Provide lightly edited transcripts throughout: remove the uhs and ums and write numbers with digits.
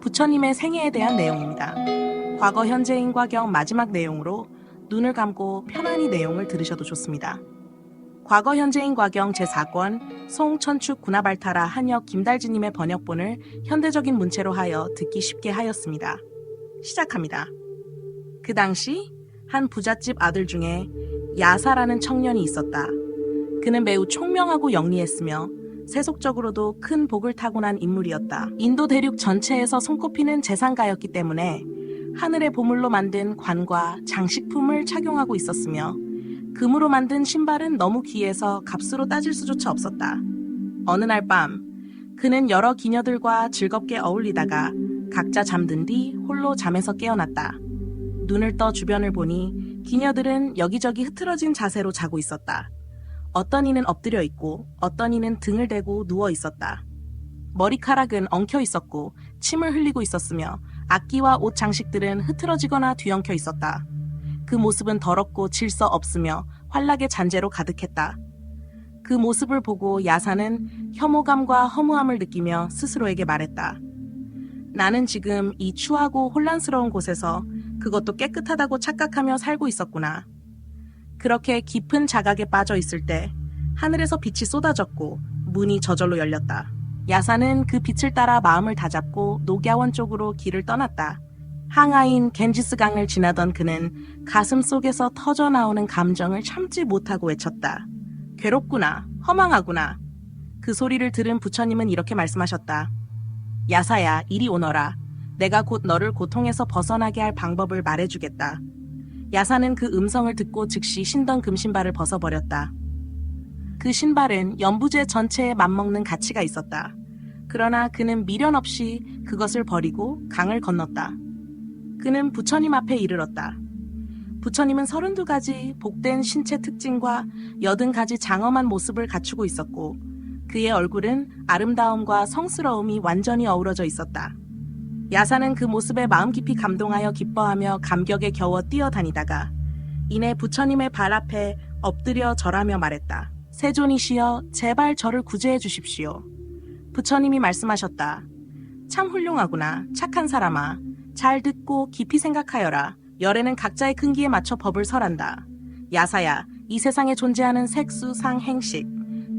부처님의 생애에 대한 내용입니다. 과거, 현재인 과경 마지막 내용으로 눈을 감고 편안히 내용을 들으셔도 좋습니다. 과거, 현재인 과경 제4권 송천축 구나발타라 한역 김달지님의 번역본을 현대적인 문체로 하여 듣기 쉽게 하였습니다. 시작합니다. 그 당시 한 부잣집 아들 중에 야사라는 청년이 있었다. 그는 매우 총명하고 영리했으며 세속적으로도 큰 복을 타고난 인물이었다. 인도 대륙 전체에서 손꼽히는 재상가였기 때문에 하늘의 보물로 만든 관과 장식품을 착용하고 있었으며 금으로 만든 신발은 너무 귀해서 값으로 따질 수조차 없었다. 어느 날 밤 그는 여러 기녀들과 즐겁게 어울리다가 각자 잠든 뒤 홀로 잠에서 깨어났다. 눈을 떠 주변을 보니 기녀들은 여기저기 흐트러진 자세로 자고 있었다. 어떤 이는 엎드려 있고 어떤 이는 등을 대고 누워 있었다. 머리카락은 엉켜 있었고 침을 흘리고 있었으며 악기와 옷 장식들은 흐트러지거나 뒤엉켜 있었다. 그 모습은 더럽고 질서 없으며 환락의 잔재로 가득했다. 그 모습을 보고 야사는 혐오감과 허무함을 느끼며 스스로에게 말했다. 나는 지금 이 추하고 혼란스러운 곳에서 그것도 깨끗하다고 착각하며 살고 있었구나. 그렇게 깊은 자각에 빠져 있을 때 하늘에서 빛이 쏟아졌고 문이 저절로 열렸다. 야사는 그 빛을 따라 마음을 다잡고 녹야원 쪽으로 길을 떠났다. 항아인 겐지스강을 지나던 그는 가슴 속에서 터져나오는 감정을 참지 못하고 외쳤다. 괴롭구나. 허망하구나. 그 소리를 들은 부처님은 이렇게 말씀하셨다. 야사야, 이리 오너라. 내가 곧 너를 고통에서 벗어나게 할 방법을 말해주겠다. 야사는 그 음성을 듣고 즉시 신던 금신발을 벗어버렸다. 그 신발은 연부제 전체에 맞먹는 가치가 있었다. 그러나 그는 미련 없이 그것을 버리고 강을 건넜다. 그는 부처님 앞에 이르렀다. 부처님은 32가지 복된 신체 특징과 80가지 장엄한 모습을 갖추고 있었고 그의 얼굴은 아름다움과 성스러움이 완전히 어우러져 있었다. 야사는 그 모습에 마음 깊이 감동하여 기뻐하며 감격에 겨워 뛰어다니다가 이내 부처님의 발 앞에 엎드려 절하며 말했다. 세존이시여, 제발 저를 구제해 주십시오. 부처님이 말씀하셨다. 참 훌륭하구나. 착한 사람아. 잘 듣고 깊이 생각하여라. 열애는 각자의 근기에 맞춰 법을 설한다. 야사야, 이 세상에 존재하는 색수, 상, 행식,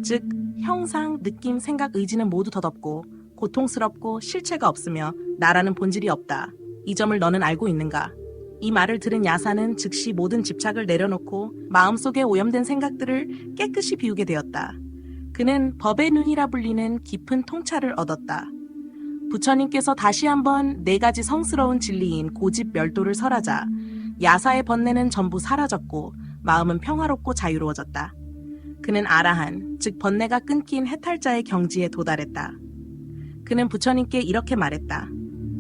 즉 형상, 느낌, 생각, 의지는 모두 덧없고 고통스럽고 실체가 없으며 나라는 본질이 없다. 이 점을 너는 알고 있는가? 이 말을 들은 야사는 즉시 모든 집착을 내려놓고 마음속에 오염된 생각들을 깨끗이 비우게 되었다. 그는 법의 눈이라 불리는 깊은 통찰을 얻었다. 부처님께서 다시 한번 4가지 성스러운 진리인 고집 멸도를 설하자 야사의 번뇌는 전부 사라졌고 마음은 평화롭고 자유로워졌다. 그는 아라한, 즉 번뇌가 끊긴 해탈자의 경지에 도달했다. 그는 부처님께 이렇게 말했다.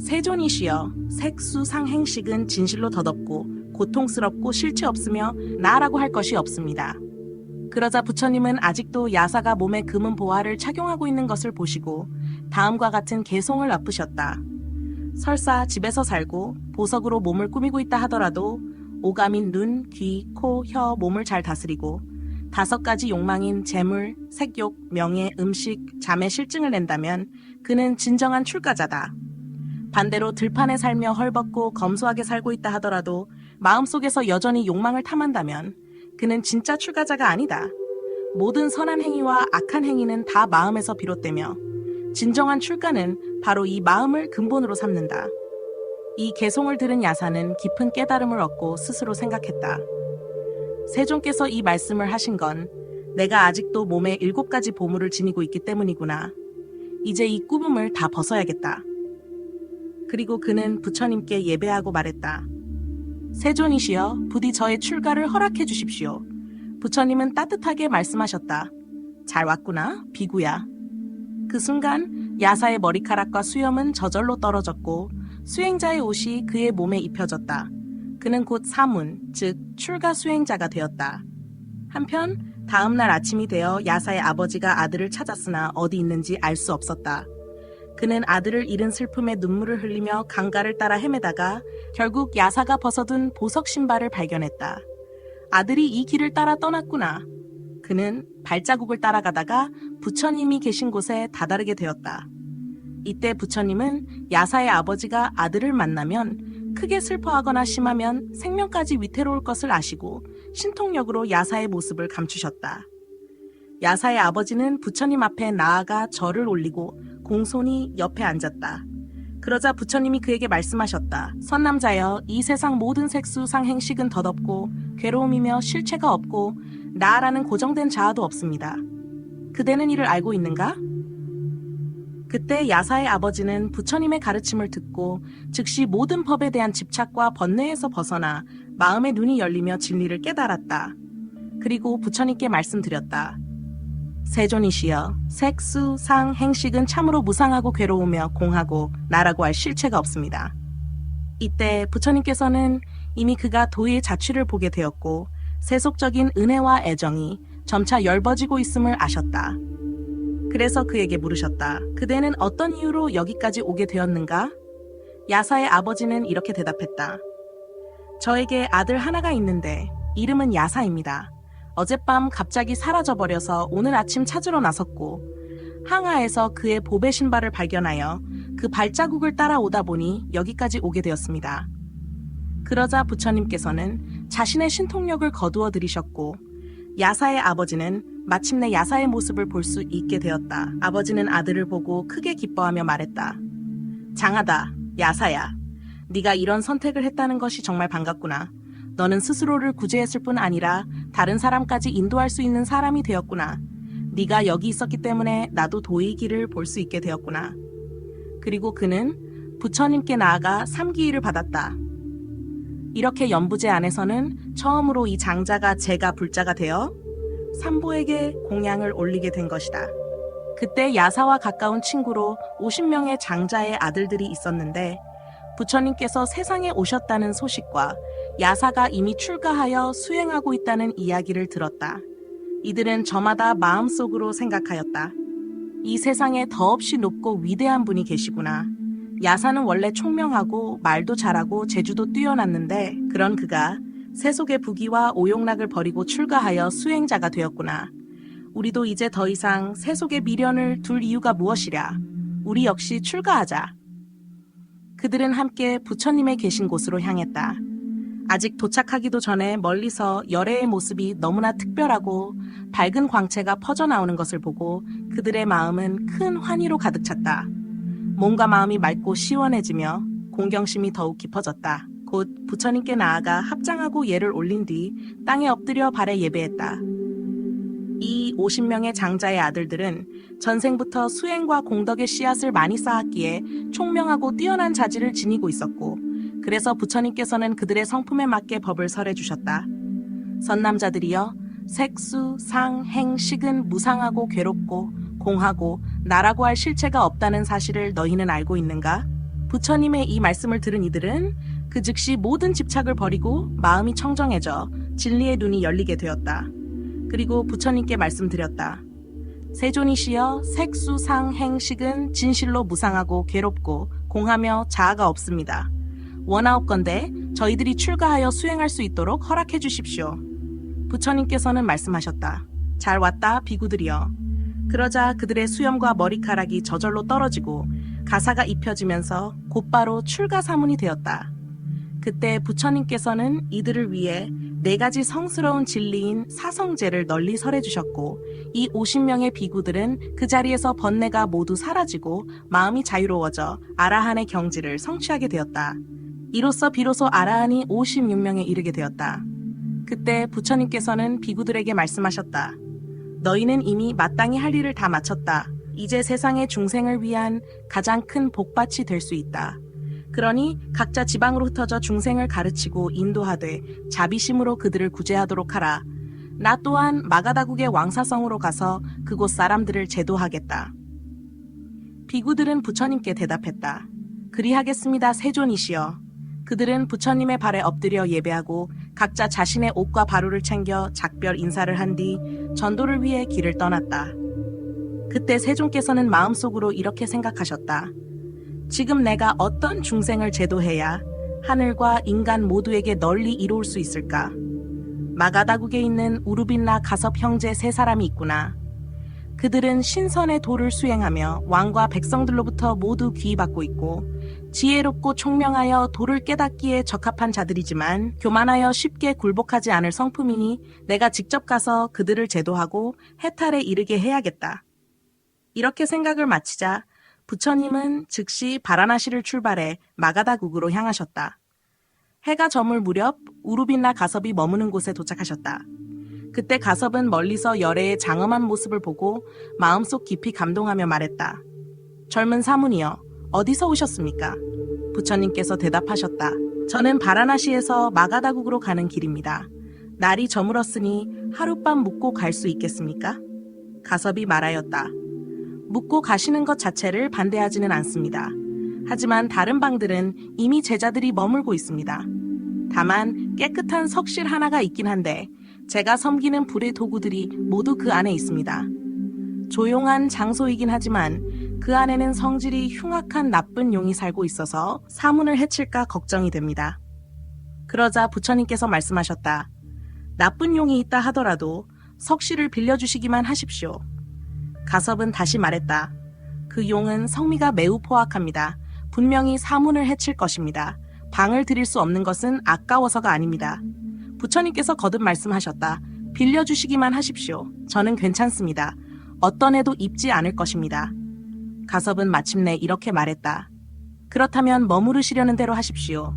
세존이시여, 색수, 상, 행식은 진실로 덧없고 고통스럽고 실체 없으며 나라고 할 것이 없습니다. 그러자 부처님은 아직도 야사가 몸에 금은 보화를 착용하고 있는 것을 보시고 다음과 같은 개송을 납부셨다. 설사 집에서 살고 보석으로 몸을 꾸미고 있다 하더라도 오감인 눈, 귀, 코, 혀, 몸을 잘 다스리고 5가지 욕망인 재물, 색욕, 명예, 음식, 잠의 실증을 낸다면 그는 진정한 출가자다. 반대로 들판에 살며 헐벗고 검소하게 살고 있다 하더라도 마음속에서 여전히 욕망을 탐한다면 그는 진짜 출가자가 아니다. 모든 선한 행위와 악한 행위는 다 마음에서 비롯되며 진정한 출가는 바로 이 마음을 근본으로 삼는다. 이 개송을 들은 야사는 깊은 깨달음을 얻고 스스로 생각했다. 세존께서 이 말씀을 하신 건 내가 아직도 몸에 7가지 보물을 지니고 있기 때문이구나. 이제 이 꾸밈을 다 벗어야겠다. 그리고 그는 부처님께 예배하고 말했다. 세존이시여, 부디 저의 출가를 허락해 주십시오. 부처님은 따뜻하게 말씀하셨다. 잘 왔구나, 비구야. 그 순간 야사의 머리카락과 수염은 저절로 떨어졌고 수행자의 옷이 그의 몸에 입혀졌다. 그는 곧 사문, 즉 출가 수행자가 되었다. 한편 다음날 아침이 되어 야사의 아버지가 아들을 찾았으나 어디 있는지 알 수 없었다. 그는 아들을 잃은 슬픔에 눈물을 흘리며 강가를 따라 헤매다가 결국 야사가 벗어둔 보석 신발을 발견했다. 아들이 이 길을 따라 떠났구나. 그는 발자국을 따라가다가 부처님이 계신 곳에 다다르게 되었다. 이때 부처님은 야사의 아버지가 아들을 만나면 크게 슬퍼하거나 심하면 생명까지 위태로울 것을 아시고 신통력으로 야사의 모습을 감추셨다. 야사의 아버지는 부처님 앞에 나아가 절을 올리고 공손히 옆에 앉았다. 그러자 부처님이 그에게 말씀하셨다. 선남자여, 이 세상 모든 색수 상행식은 덧없고 괴로움이며 실체가 없고 나라는 고정된 자아도 없습니다. 그대는 이를 알고 있는가? 그때 야사의 아버지는 부처님의 가르침을 듣고 즉시 모든 법에 대한 집착과 번뇌에서 벗어나 마음의 눈이 열리며 진리를 깨달았다. 그리고 부처님께 말씀드렸다. 세존이시여, 색수, 상, 행식은 참으로 무상하고 괴로우며 공하고 나라고 할 실체가 없습니다. 이때 부처님께서는 이미 그가 도의 자취를 보게 되었고 세속적인 은혜와 애정이 점차 열버지고 있음을 아셨다. 그래서 그에게 물으셨다. 그대는 어떤 이유로 여기까지 오게 되었는가? 야사의 아버지는 이렇게 대답했다. 저에게 아들 하나가 있는데 이름은 야사입니다. 어젯밤 갑자기 사라져버려서 오늘 아침 찾으러 나섰고 항아에서 그의 보배 신발을 발견하여 그 발자국을 따라오다 보니 여기까지 오게 되었습니다. 그러자 부처님께서는 자신의 신통력을 거두어 들이셨고 야사의 아버지는 마침내 야사의 모습을 볼 수 있게 되었다. 아버지는 아들을 보고 크게 기뻐하며 말했다. 장하다, 야사야. 네가 이런 선택을 했다는 것이 정말 반갑구나. 너는 스스로를 구제했을 뿐 아니라 다른 사람까지 인도할 수 있는 사람이 되었구나. 네가 여기 있었기 때문에 나도 도의 길을 볼 수 있게 되었구나. 그리고 그는 부처님께 나아가 삼기일을 받았다. 이렇게 연부제 안에서는 처음으로 이 장자가 제가 불자가 되어 삼보에게 공양을 올리게 된 것이다. 그때 야사와 가까운 친구로 50명의 장자의 아들들이 있었는데 부처님께서 세상에 오셨다는 소식과 야사가 이미 출가하여 수행하고 있다는 이야기를 들었다. 이들은 저마다 마음속으로 생각하였다. 이 세상에 더없이 높고 위대한 분이 계시구나. 야사는 원래 총명하고 말도 잘하고 재주도 뛰어났는데 그런 그가 세속의 부귀와 오욕락을 버리고 출가하여 수행자가 되었구나. 우리도 이제 더 이상 세속의 미련을 둘 이유가 무엇이랴. 우리 역시 출가하자. 그들은 함께 부처님의 계신 곳으로 향했다. 아직 도착하기도 전에 멀리서 열애의 모습이 너무나 특별하고 밝은 광채가 퍼져나오는 것을 보고 그들의 마음은 큰 환희로 가득 찼다. 몸과 마음이 맑고 시원해지며 공경심이 더욱 깊어졌다. 곧 부처님께 나아가 합장하고 예를 올린 뒤 땅에 엎드려 발에 예배했다. 이 50명의 장자의 아들들은 전생부터 수행과 공덕의 씨앗을 많이 쌓았기에 총명하고 뛰어난 자질을 지니고 있었고 그래서 부처님께서는 그들의 성품에 맞게 법을 설해 주셨다. 선남자들이여, 색수, 상, 행, 식은 무상하고 괴롭고 공하고 나라고 할 실체가 없다는 사실을 너희는 알고 있는가? 부처님의 이 말씀을 들은 이들은 그 즉시 모든 집착을 버리고 마음이 청정해져 진리의 눈이 열리게 되었다. 그리고 부처님께 말씀드렸다. 세존이시여, 색수, 상, 행, 식은 진실로 무상하고 괴롭고 공하며 자아가 없습니다. 원하옵건대 저희들이 출가하여 수행할 수 있도록 허락해 주십시오. 부처님께서는 말씀하셨다. 잘 왔다, 비구들이여. 그러자 그들의 수염과 머리카락이 저절로 떨어지고 가사가 입혀지면서 곧바로 출가 사문이 되었다. 그때 부처님께서는 이들을 위해 4가지 성스러운 진리인 사성제를 널리 설해 주셨고 이 50명의 비구들은 그 자리에서 번뇌가 모두 사라지고 마음이 자유로워져 아라한의 경지를 성취하게 되었다. 이로써 비로소 아라한이 56명에 이르게 되었다. 그때 부처님께서는 비구들에게 말씀하셨다. 너희는 이미 마땅히 할 일을 다 마쳤다. 이제 세상의 중생을 위한 가장 큰 복밭이 될 수 있다. 그러니 각자 지방으로 흩어져 중생을 가르치고 인도하되 자비심으로 그들을 구제하도록 하라. 나 또한 마가다국의 왕사성으로 가서 그곳 사람들을 제도하겠다. 비구들은 부처님께 대답했다. 그리하겠습니다, 세존이시여. 그들은 부처님의 발에 엎드려 예배하고 각자 자신의 옷과 바루를 챙겨 작별 인사를 한 뒤 전도를 위해 길을 떠났다. 그때 세존께서는 마음속으로 이렇게 생각하셨다. 지금 내가 어떤 중생을 제도해야 하늘과 인간 모두에게 널리 이로울 수 있을까? 마가다국에 있는 우르빈라 가섭 형제 3사람이 있구나. 그들은 신선의 도를 수행하며 왕과 백성들로부터 모두 귀의받고 있고 지혜롭고 총명하여 도를 깨닫기에 적합한 자들이지만 교만하여 쉽게 굴복하지 않을 성품이니 내가 직접 가서 그들을 제도하고 해탈에 이르게 해야겠다. 이렇게 생각을 마치자 부처님은 즉시 바라나시를 출발해 마가다국으로 향하셨다. 해가 저물 무렵 우루빈라 가섭이 머무는 곳에 도착하셨다. 그때 가섭은 멀리서 열애의 장엄한 모습을 보고 마음속 깊이 감동하며 말했다. 젊은 사문이여, 어디서 오셨습니까? 부처님께서 대답하셨다. 저는 바라나시에서 마가다국으로 가는 길입니다. 날이 저물었으니 하룻밤 묵고 갈 수 있겠습니까? 가섭이 말하였다. 묵고 가시는 것 자체를 반대하지는 않습니다. 하지만 다른 방들은 이미 제자들이 머물고 있습니다. 다만 깨끗한 석실 하나가 있긴 한데 제가 섬기는 불의 도구들이 모두 그 안에 있습니다. 조용한 장소이긴 하지만 그 안에는 성질이 흉악한 나쁜 용이 살고 있어서 사문을 해칠까 걱정이 됩니다. 그러자 부처님께서 말씀하셨다. 나쁜 용이 있다 하더라도 석실을 빌려주시기만 하십시오. 가섭은 다시 말했다. 그 용은 성미가 매우 포악합니다. 분명히 사문을 해칠 것입니다. 방을 드릴 수 없는 것은 아까워서가 아닙니다. 부처님께서 거듭 말씀하셨다. 빌려주시기만 하십시오. 저는 괜찮습니다. 어떤 애도 입지 않을 것입니다. 가섭은 마침내 이렇게 말했다. 그렇다면 머무르시려는 대로 하십시오.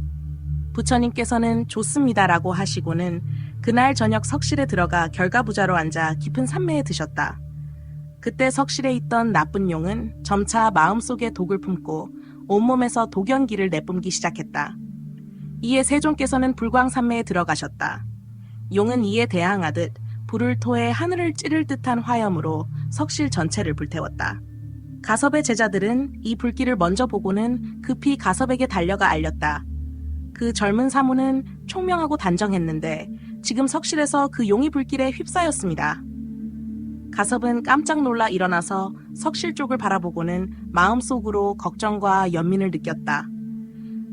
부처님께서는 좋습니다라고 하시고는 그날 저녁 석실에 들어가 결가부자로 앉아 깊은 산매에 드셨다. 그때 석실에 있던 나쁜 용은 점차 마음속에 독을 품고 온몸에서 독연기를 내뿜기 시작했다. 이에 세존께서는 불광산매에 들어가셨다. 용은 이에 대항하듯 불을 토해 하늘을 찌를 듯한 화염으로 석실 전체를 불태웠다. 가섭의 제자들은 이 불길을 먼저 보고는 급히 가섭에게 달려가 알렸다. 그 젊은 사무는 총명하고 단정했는데 지금 석실에서 그 용이 불길에 휩싸였습니다. 가섭은 깜짝 놀라 일어나서 석실 쪽을 바라보고는 마음속으로 걱정과 연민을 느꼈다.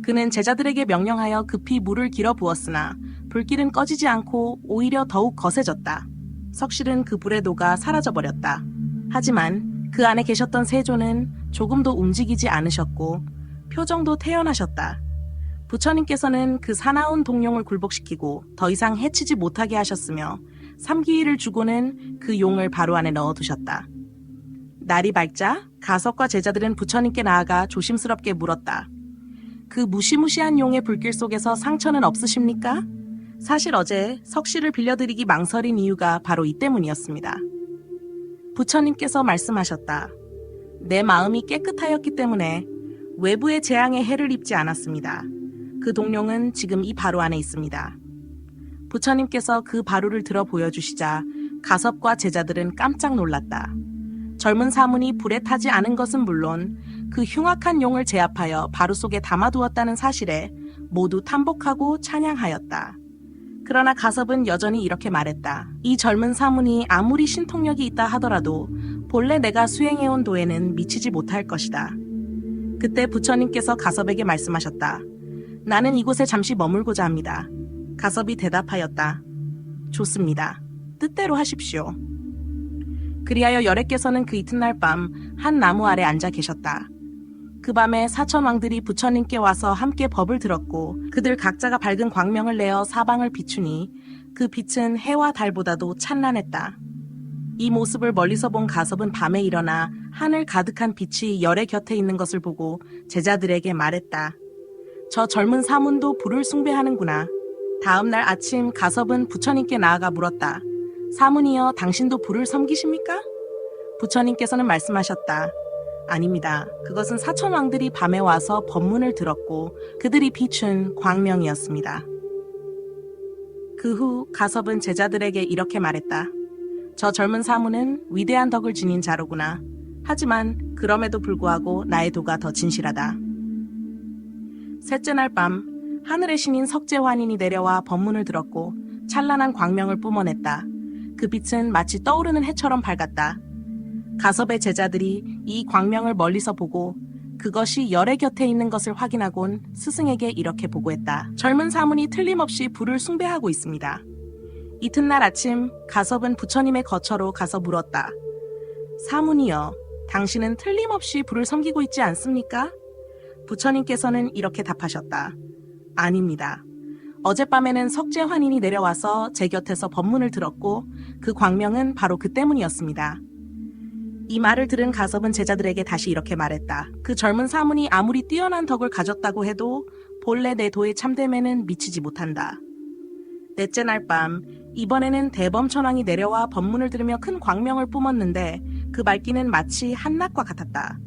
그는 제자들에게 명령하여 급히 물을 길어 부었으나 불길은 꺼지지 않고 오히려 더욱 거세졌다. 석실은 그 불에 녹아 사라져버렸다. 하지만 그 안에 계셨던 세존은 조금도 움직이지 않으셨고 표정도 태연하셨다. 부처님께서는 그 사나운 동용을 굴복시키고 더 이상 해치지 못하게 하셨으며 삼기일을 주고는 그 용을 바로 안에 넣어두셨다. 날이 밝자 가섭과 제자들은 부처님께 나아가 조심스럽게 물었다. 그 무시무시한 용의 불길 속에서 상처는 없으십니까? 사실 어제 석실을 빌려드리기 망설인 이유가 바로 이 때문이었습니다. 부처님께서 말씀하셨다. 내 마음이 깨끗하였기 때문에 외부의 재앙에 해를 입지 않았습니다. 그 동룡은 지금 이 바로 안에 있습니다. 부처님께서 그 바루를 들어 보여주시자 가섭과 제자들은 깜짝 놀랐다. 젊은 사문이 불에 타지 않은 것은 물론 그 흉악한 용을 제압하여 바루 속에 담아두었다는 사실에 모두 탐복하고 찬양하였다. 그러나 가섭은 여전히 이렇게 말했다. 이 젊은 사문이 아무리 신통력이 있다 하더라도 본래 내가 수행해온 도에는 미치지 못할 것이다. 그때 부처님께서 가섭에게 말씀하셨다. 나는 이곳에 잠시 머물고자 합니다. 가섭이 대답하였다. 좋습니다. 뜻대로 하십시오. 그리하여 열애께서는 그 이튿날 밤 한 나무 아래 앉아 계셨다. 그 밤에 사천왕들이 부처님께 와서 함께 법을 들었고 그들 각자가 밝은 광명을 내어 사방을 비추니 그 빛은 해와 달보다도 찬란했다. 이 모습을 멀리서 본 가섭은 밤에 일어나 하늘 가득한 빛이 열애 곁에 있는 것을 보고 제자들에게 말했다. 저 젊은 사문도 불을 숭배하는구나. 다음 날 아침 가섭은 부처님께 나아가 물었다. 사문이여, 당신도 불을 섬기십니까? 부처님께서는 말씀하셨다. 아닙니다. 그것은 사천왕들이 밤에 와서 법문을 들었고 그들이 비춘 광명이었습니다. 그 후 가섭은 제자들에게 이렇게 말했다. 저 젊은 사문은 위대한 덕을 지닌 자로구나. 하지만 그럼에도 불구하고 나의 도가 더 진실하다. 셋째 날 밤 하늘의 신인 석재환인이 내려와 법문을 들었고 찬란한 광명을 뿜어냈다. 그 빛은 마치 떠오르는 해처럼 밝았다. 가섭의 제자들이 이 광명을 멀리서 보고 그것이 열애 곁에 있는 것을 확인하곤 스승에게 이렇게 보고했다. 젊은 사문이 틀림없이 불을 숭배하고 있습니다. 이튿날 아침 가섭은 부처님의 거처로 가서 물었다. 사문이여, 당신은 틀림없이 불을 섬기고 있지 않습니까? 부처님께서는 이렇게 답하셨다. 아닙니다. 어젯밤에는 석재 환인이 내려와서 제 곁에서 법문을 들었고 그 광명은 바로 그 때문이었습니다. 이 말을 들은 가섭은 제자들에게 다시 이렇게 말했다. 그 젊은 사문이 아무리 뛰어난 덕을 가졌다고 해도 본래 내 도의 참됨에는 미치지 못한다. 넷째 날 밤, 이번에는 대범천왕이 내려와 법문을 들으며 큰 광명을 뿜었는데 그 밝기는 마치 한낮과 같았다.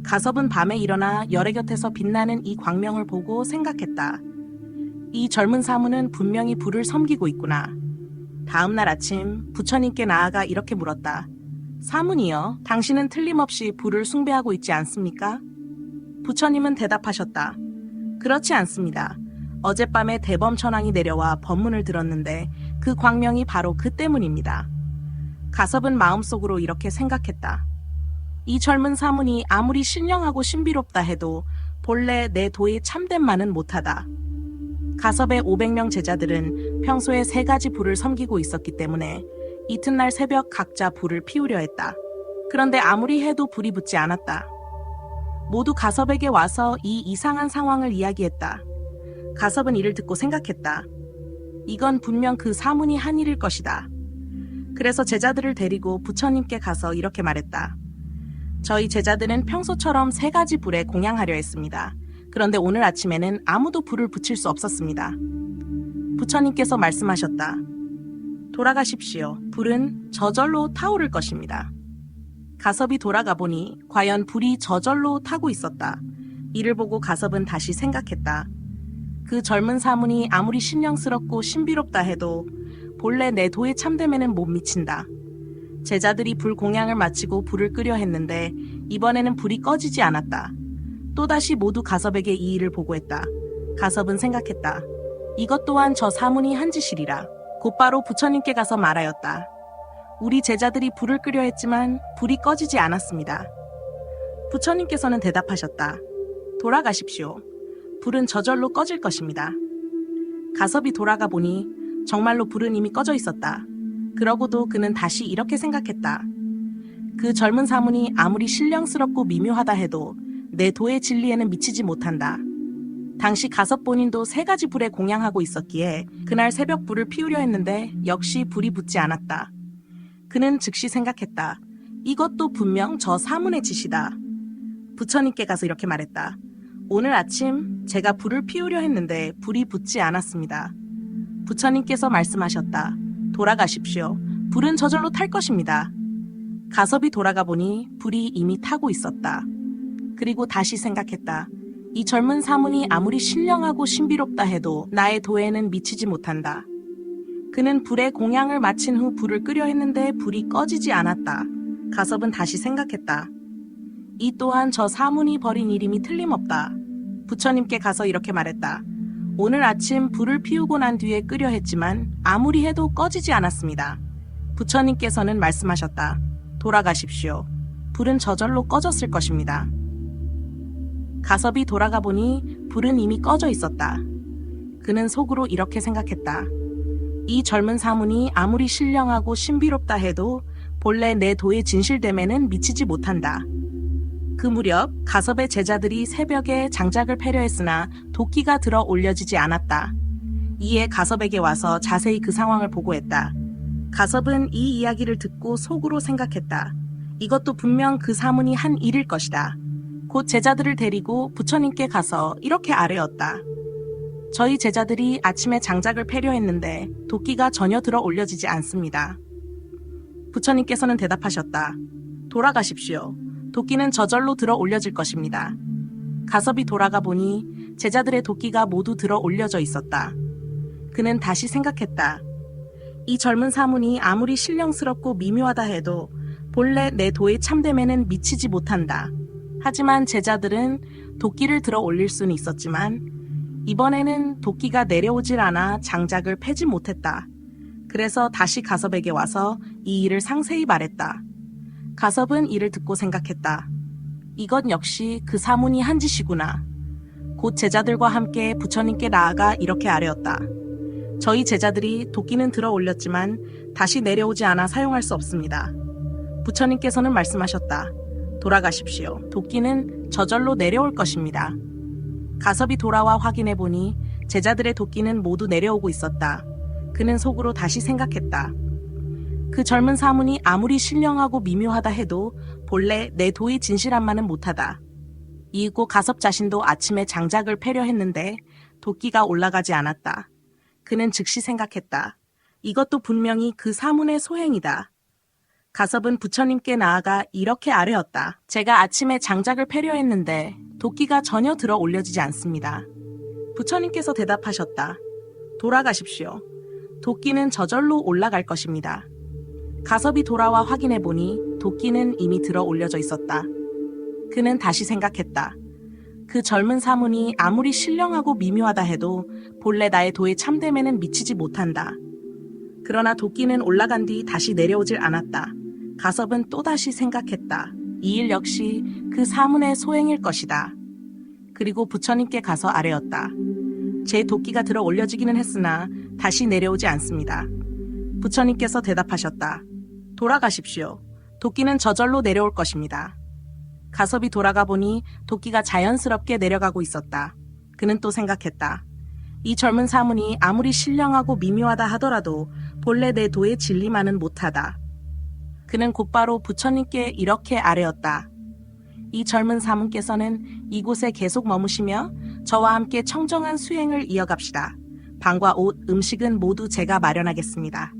가섭은 밤에 일어나 열의 곁에서 빛나는 이 광명을 보고 생각했다. 이 젊은 사문은 분명히 불을 섬기고 있구나. 다음 날 아침 부처님께 나아가 이렇게 물었다. 사문이여, 당신은 틀림없이 불을 숭배하고 있지 않습니까? 부처님은 대답하셨다. 그렇지 않습니다. 어젯밤에 대범천왕이 내려와 법문을 들었는데 그 광명이 바로 그 때문입니다. 가섭은 마음속으로 이렇게 생각했다. 이 젊은 사문이 아무리 신령하고 신비롭다 해도 본래 내 도의 참됨만은 못하다. 가섭의 500명 제자들은 평소에 3가지 불을 섬기고 있었기 때문에 이튿날 새벽 각자 불을 피우려 했다. 그런데 아무리 해도 불이 붙지 않았다. 모두 가섭에게 와서 이 이상한 상황을 이야기했다. 가섭은 이를 듣고 생각했다. 이건 분명 그 사문이 한 일일 것이다. 그래서 제자들을 데리고 부처님께 가서 이렇게 말했다. 저희 제자들은 평소처럼 3가지 불에 공양하려 했습니다. 그런데 오늘 아침에는 아무도 불을 붙일 수 없었습니다. 부처님께서 말씀하셨다. 돌아가십시오. 불은 저절로 타오를 것입니다. 가섭이 돌아가 보니 과연 불이 저절로 타고 있었다. 이를 보고 가섭은 다시 생각했다. 그 젊은 사문이 아무리 신령스럽고 신비롭다 해도 본래 내 도의 참됨에는 못 미친다. 제자들이 불 공양을 마치고 불을 끄려 했는데 이번에는 불이 꺼지지 않았다. 또다시 모두 가섭에게 이 일을 보고했다. 가섭은 생각했다. 이것 또한 저 사문이 한 짓이리라. 곧바로 부처님께 가서 말하였다. 우리 제자들이 불을 끄려 했지만 불이 꺼지지 않았습니다. 부처님께서는 대답하셨다. 돌아가십시오. 불은 저절로 꺼질 것입니다. 가섭이 돌아가 보니 정말로 불은 이미 꺼져 있었다. 그러고도 그는 다시 이렇게 생각했다. 그 젊은 사문이 아무리 신령스럽고 미묘하다 해도 내 도의 진리에는 미치지 못한다. 당시 가섭 본인도 3가지 불에 공양하고 있었기에 그날 새벽 불을 피우려 했는데 역시 불이 붙지 않았다. 그는 즉시 생각했다. 이것도 분명 저 사문의 짓이다. 부처님께 가서 이렇게 말했다. 오늘 아침 제가 불을 피우려 했는데 불이 붙지 않았습니다. 부처님께서 말씀하셨다. 돌아가십시오. 불은 저절로 탈 것입니다. 가섭이 돌아가 보니 불이 이미 타고 있었다. 그리고 다시 생각했다. 이 젊은 사문이 아무리 신령하고 신비롭다 해도 나의 도에는 미치지 못한다. 그는 불에 공양을 마친 후 불을 끄려 했는데 불이 꺼지지 않았다. 가섭은 다시 생각했다. 이 또한 저 사문이 벌인 일임이 틀림없다. 부처님께 가서 이렇게 말했다. 오늘 아침 불을 피우고 난 뒤에 끄려 했지만 아무리 해도 꺼지지 않았습니다. 부처님께서는 말씀하셨다. 돌아가십시오. 불은 저절로 꺼졌을 것입니다. 가섭이 돌아가 보니 불은 이미 꺼져 있었다. 그는 속으로 이렇게 생각했다. 이 젊은 사문이 아무리 신령하고 신비롭다 해도 본래 내 도의 진실됨에는 미치지 못한다. 그 무렵 가섭의 제자들이 새벽에 장작을 패려 했으나 도끼가 들어 올려지지 않았다. 이에 가섭에게 와서 자세히 그 상황을 보고했다. 가섭은 이 이야기를 듣고 속으로 생각했다. 이것도 분명 그 사문이 한 일일 것이다. 곧 제자들을 데리고 부처님께 가서 이렇게 아뢰었다. 저희 제자들이 아침에 장작을 패려 했는데 도끼가 전혀 들어 올려지지 않습니다. 부처님께서는 대답하셨다. 돌아가십시오. 도끼는 저절로 들어 올려질 것입니다. 가섭이 돌아가 보니 제자들의 도끼가 모두 들어 올려져 있었다. 그는 다시 생각했다. 이 젊은 사문이 아무리 신령스럽고 미묘하다 해도 본래 내 도의 참됨에는 미치지 못한다. 하지만 제자들은 도끼를 들어 올릴 수는 있었지만 이번에는 도끼가 내려오질 않아 장작을 패지 못했다. 그래서 다시 가섭에게 와서 이 일을 상세히 말했다. 가섭은 이를 듣고 생각했다. 이것 역시 그 사문이 한 짓이구나. 곧 제자들과 함께 부처님께 나아가 이렇게 아뢰었다. 저희 제자들이 도끼는 들어 올렸지만 다시 내려오지 않아 사용할 수 없습니다. 부처님께서는 말씀하셨다. 돌아가십시오. 도끼는 저절로 내려올 것입니다. 가섭이 돌아와 확인해 보니 제자들의 도끼는 모두 내려오고 있었다. 그는 속으로 다시 생각했다. 그 젊은 사문이 아무리 신령하고 미묘하다 해도 본래 내 도의 진실함만은 못하다. 이윽고 가섭 자신도 아침에 장작을 패려 했는데 도끼가 올라가지 않았다. 그는 즉시 생각했다. 이것도 분명히 그 사문의 소행이다. 가섭은 부처님께 나아가 이렇게 아뢰었다. 제가 아침에 장작을 패려 했는데 도끼가 전혀 들어 올려지지 않습니다. 부처님께서 대답하셨다. 돌아가십시오. 도끼는 저절로 올라갈 것입니다. 가섭이 돌아와 확인해 보니 도끼는 이미 들어 올려져 있었다. 그는 다시 생각했다. 그 젊은 사문이 아무리 신령하고 미묘하다 해도 본래 나의 도의 참됨에는 미치지 못한다. 그러나 도끼는 올라간 뒤 다시 내려오질 않았다. 가섭은 또다시 생각했다. 이 일 역시 그 사문의 소행일 것이다. 그리고 부처님께 가서 아뢰었다. 제 도끼가 들어 올려지기는 했으나 다시 내려오지 않습니다. 부처님께서 대답하셨다. 돌아가십시오. 도끼는 저절로 내려올 것입니다. 가섭이 돌아가 보니 도끼가 자연스럽게 내려가고 있었다. 그는 또 생각했다. 이 젊은 사문이 아무리 신령하고 미묘하다 하더라도 본래 내 도의 진리만은 못하다. 그는 곧바로 부처님께 이렇게 아뢰었다. 이 젊은 사문께서는 이곳에 계속 머무시며 저와 함께 청정한 수행을 이어갑시다. 방과 옷, 음식은 모두 제가 마련하겠습니다.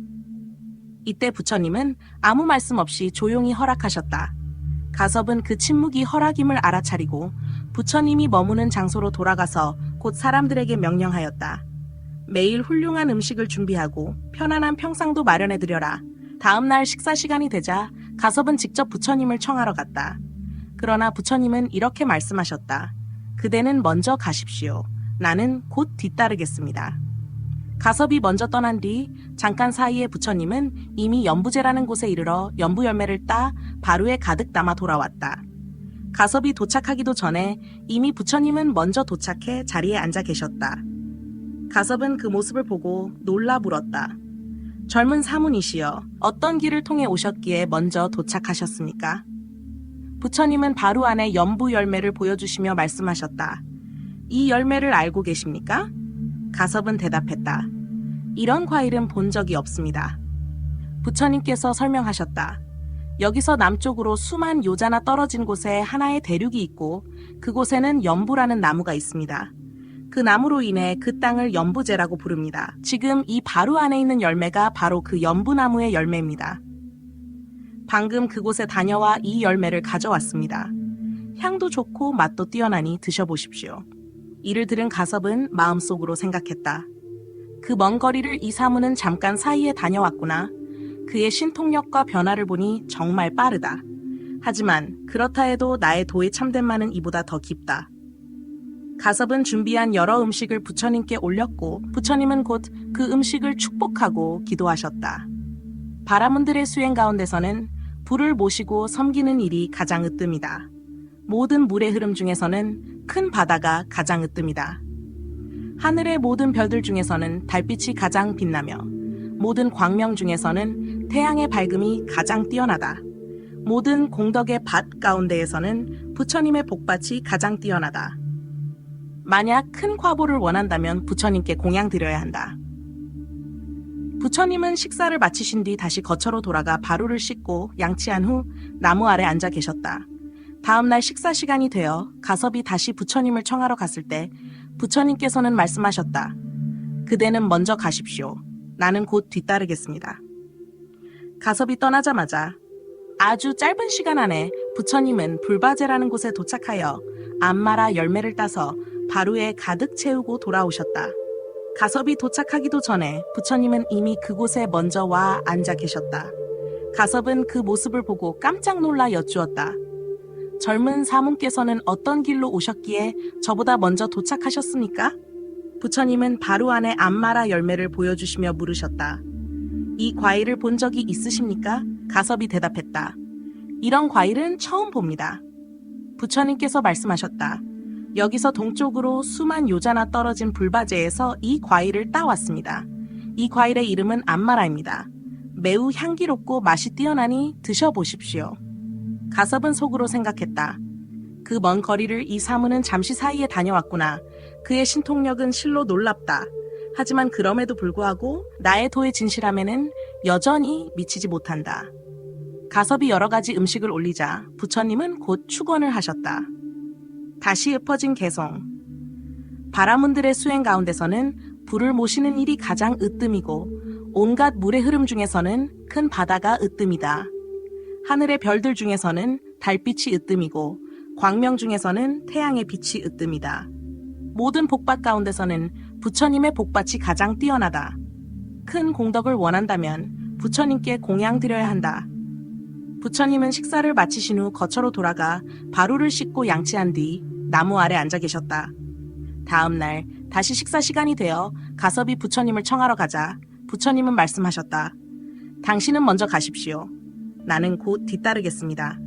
이때 부처님은 아무 말씀 없이 조용히 허락하셨다. 가섭은 그 침묵이 허락임을 알아차리고 부처님이 머무는 장소로 돌아가서 곧 사람들에게 명령하였다. 매일 훌륭한 음식을 준비하고 편안한 평상도 마련해드려라. 다음 날 식사 시간이 되자 가섭은 직접 부처님을 청하러 갔다. 그러나 부처님은 이렇게 말씀하셨다. 그대는 먼저 가십시오. 나는 곧 뒤따르겠습니다. 가섭이 먼저 떠난 뒤 잠깐 사이에 부처님은 이미 연부제라는 곳에 이르러 연부 열매를 따 바루에 가득 담아 돌아왔다. 가섭이 도착하기도 전에 이미 부처님은 먼저 도착해 자리에 앉아 계셨다. 가섭은 그 모습을 보고 놀라 물었다. 젊은 사문이시여, 어떤 길을 통해 오셨기에 먼저 도착하셨습니까? 부처님은 바루 안에 연부 열매를 보여주시며 말씀하셨다. 이 열매를 알고 계십니까? 가섭은 대답했다. 이런 과일은 본 적이 없습니다. 부처님께서 설명하셨다. 여기서 남쪽으로 수만 요자나 떨어진 곳에 하나의 대륙이 있고 그곳에는 연부라는 나무가 있습니다. 그 나무로 인해 그 땅을 연부제라고 부릅니다. 지금 이 바루 안에 있는 열매가 바로 그 연부나무의 열매입니다. 방금 그곳에 다녀와 이 열매를 가져왔습니다. 향도 좋고 맛도 뛰어나니 드셔보십시오. 이를 들은 가섭은 마음속으로 생각했다. 그 먼 거리를 이 사문은 잠깐 사이에 다녀왔구나. 그의 신통력과 변화를 보니 정말 빠르다. 하지만 그렇다 해도 나의 도의 참됨만은 이보다 더 깊다. 가섭은 준비한 여러 음식을 부처님께 올렸고 부처님은 곧 그 음식을 축복하고 기도하셨다. 바라문들의 수행 가운데서는 불을 모시고 섬기는 일이 가장 으뜸이다. 모든 물의 흐름 중에서는 큰 바다가 가장 으뜸이다. 하늘의 모든 별들 중에서는 달빛이 가장 빛나며 모든 광명 중에서는 태양의 밝음이 가장 뛰어나다. 모든 공덕의 밭 가운데에서는 부처님의 복밭이 가장 뛰어나다. 만약 큰 과보를 원한다면 부처님께 공양 드려야 한다. 부처님은 식사를 마치신 뒤 다시 거처로 돌아가 바루를 씻고 양치한 후 나무 아래 앉아 계셨다. 다음 날 식사 시간이 되어 가섭이 다시 부처님을 청하러 갔을 때 부처님께서는 말씀하셨다. 그대는 먼저 가십시오. 나는 곧 뒤따르겠습니다. 가섭이 떠나자마자 아주 짧은 시간 안에 부처님은 불바제라는 곳에 도착하여 암마라 열매를 따서 바루에 가득 채우고 돌아오셨다. 가섭이 도착하기도 전에 부처님은 이미 그곳에 먼저 와 앉아 계셨다. 가섭은 그 모습을 보고 깜짝 놀라 여쭈었다. 젊은 사문께서는 어떤 길로 오셨기에 저보다 먼저 도착하셨습니까? 부처님은 바루 안에 암마라 열매를 보여주시며 물으셨다. 이 과일을 본 적이 있으십니까? 가섭이 대답했다. 이런 과일은 처음 봅니다. 부처님께서 말씀하셨다. 여기서 동쪽으로 수만 요자나 떨어진 불바제에서 이 과일을 따왔습니다. 이 과일의 이름은 암마라입니다. 매우 향기롭고 맛이 뛰어나니 드셔보십시오. 가섭은 속으로 생각했다. 그 먼 거리를 이 사무는 잠시 사이에 다녀왔구나. 그의 신통력은 실로 놀랍다. 하지만 그럼에도 불구하고 나의 도의 진실함에는 여전히 미치지 못한다. 가섭이 여러 가지 음식을 올리자 부처님은 곧 축원을 하셨다. 다시 읊어진 개송. 바라문들의 수행 가운데서는 불을 모시는 일이 가장 으뜸이고 온갖 물의 흐름 중에서는 큰 바다가 으뜸이다. 하늘의 별들 중에서는 달빛이 으뜸이고 광명 중에서는 태양의 빛이 으뜸이다. 모든 복받 가운데서는 부처님의 복받이 가장 뛰어나다. 큰 공덕을 원한다면 부처님께 공양 드려야 한다. 부처님은 식사를 마치신 후 거처로 돌아가 바루를 씻고 양치한 뒤 나무 아래 앉아 계셨다. 다음 날 다시 식사 시간이 되어 가섭이 부처님을 청하러 가자 부처님은 말씀하셨다. 당신은 먼저 가십시오. 나는 곧 뒤따르겠습니다.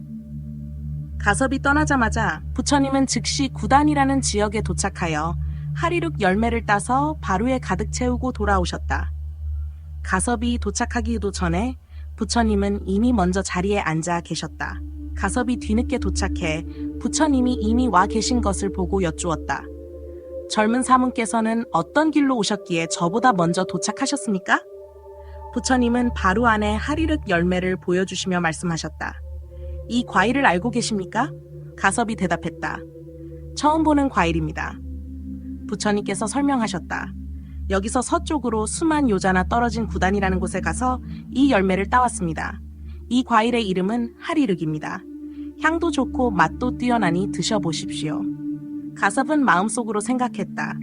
가섭이 떠나자마자 부처님은 즉시 구단이라는 지역에 도착하여 하리룩 열매를 따서 바루에 가득 채우고 돌아오셨다. 가섭이 도착하기도 전에 부처님은 이미 먼저 자리에 앉아 계셨다. 가섭이 뒤늦게 도착해 부처님이 이미 와 계신 것을 보고 여쭈었다. 젊은 사문께서는 어떤 길로 오셨기에 저보다 먼저 도착하셨습니까? 부처님은 바루 안에 하리륵 열매를 보여주시며 말씀하셨다. 이 과일을 알고 계십니까? 가섭이 대답했다. 처음 보는 과일입니다. 부처님께서 설명하셨다. 여기서 서쪽으로 수만 요자나 떨어진 구단이라는 곳에 가서 이 열매를 따왔습니다. 이 과일의 이름은 하리륵입니다. 향도 좋고 맛도 뛰어나니 드셔보십시오. 가섭은 마음속으로 생각했다.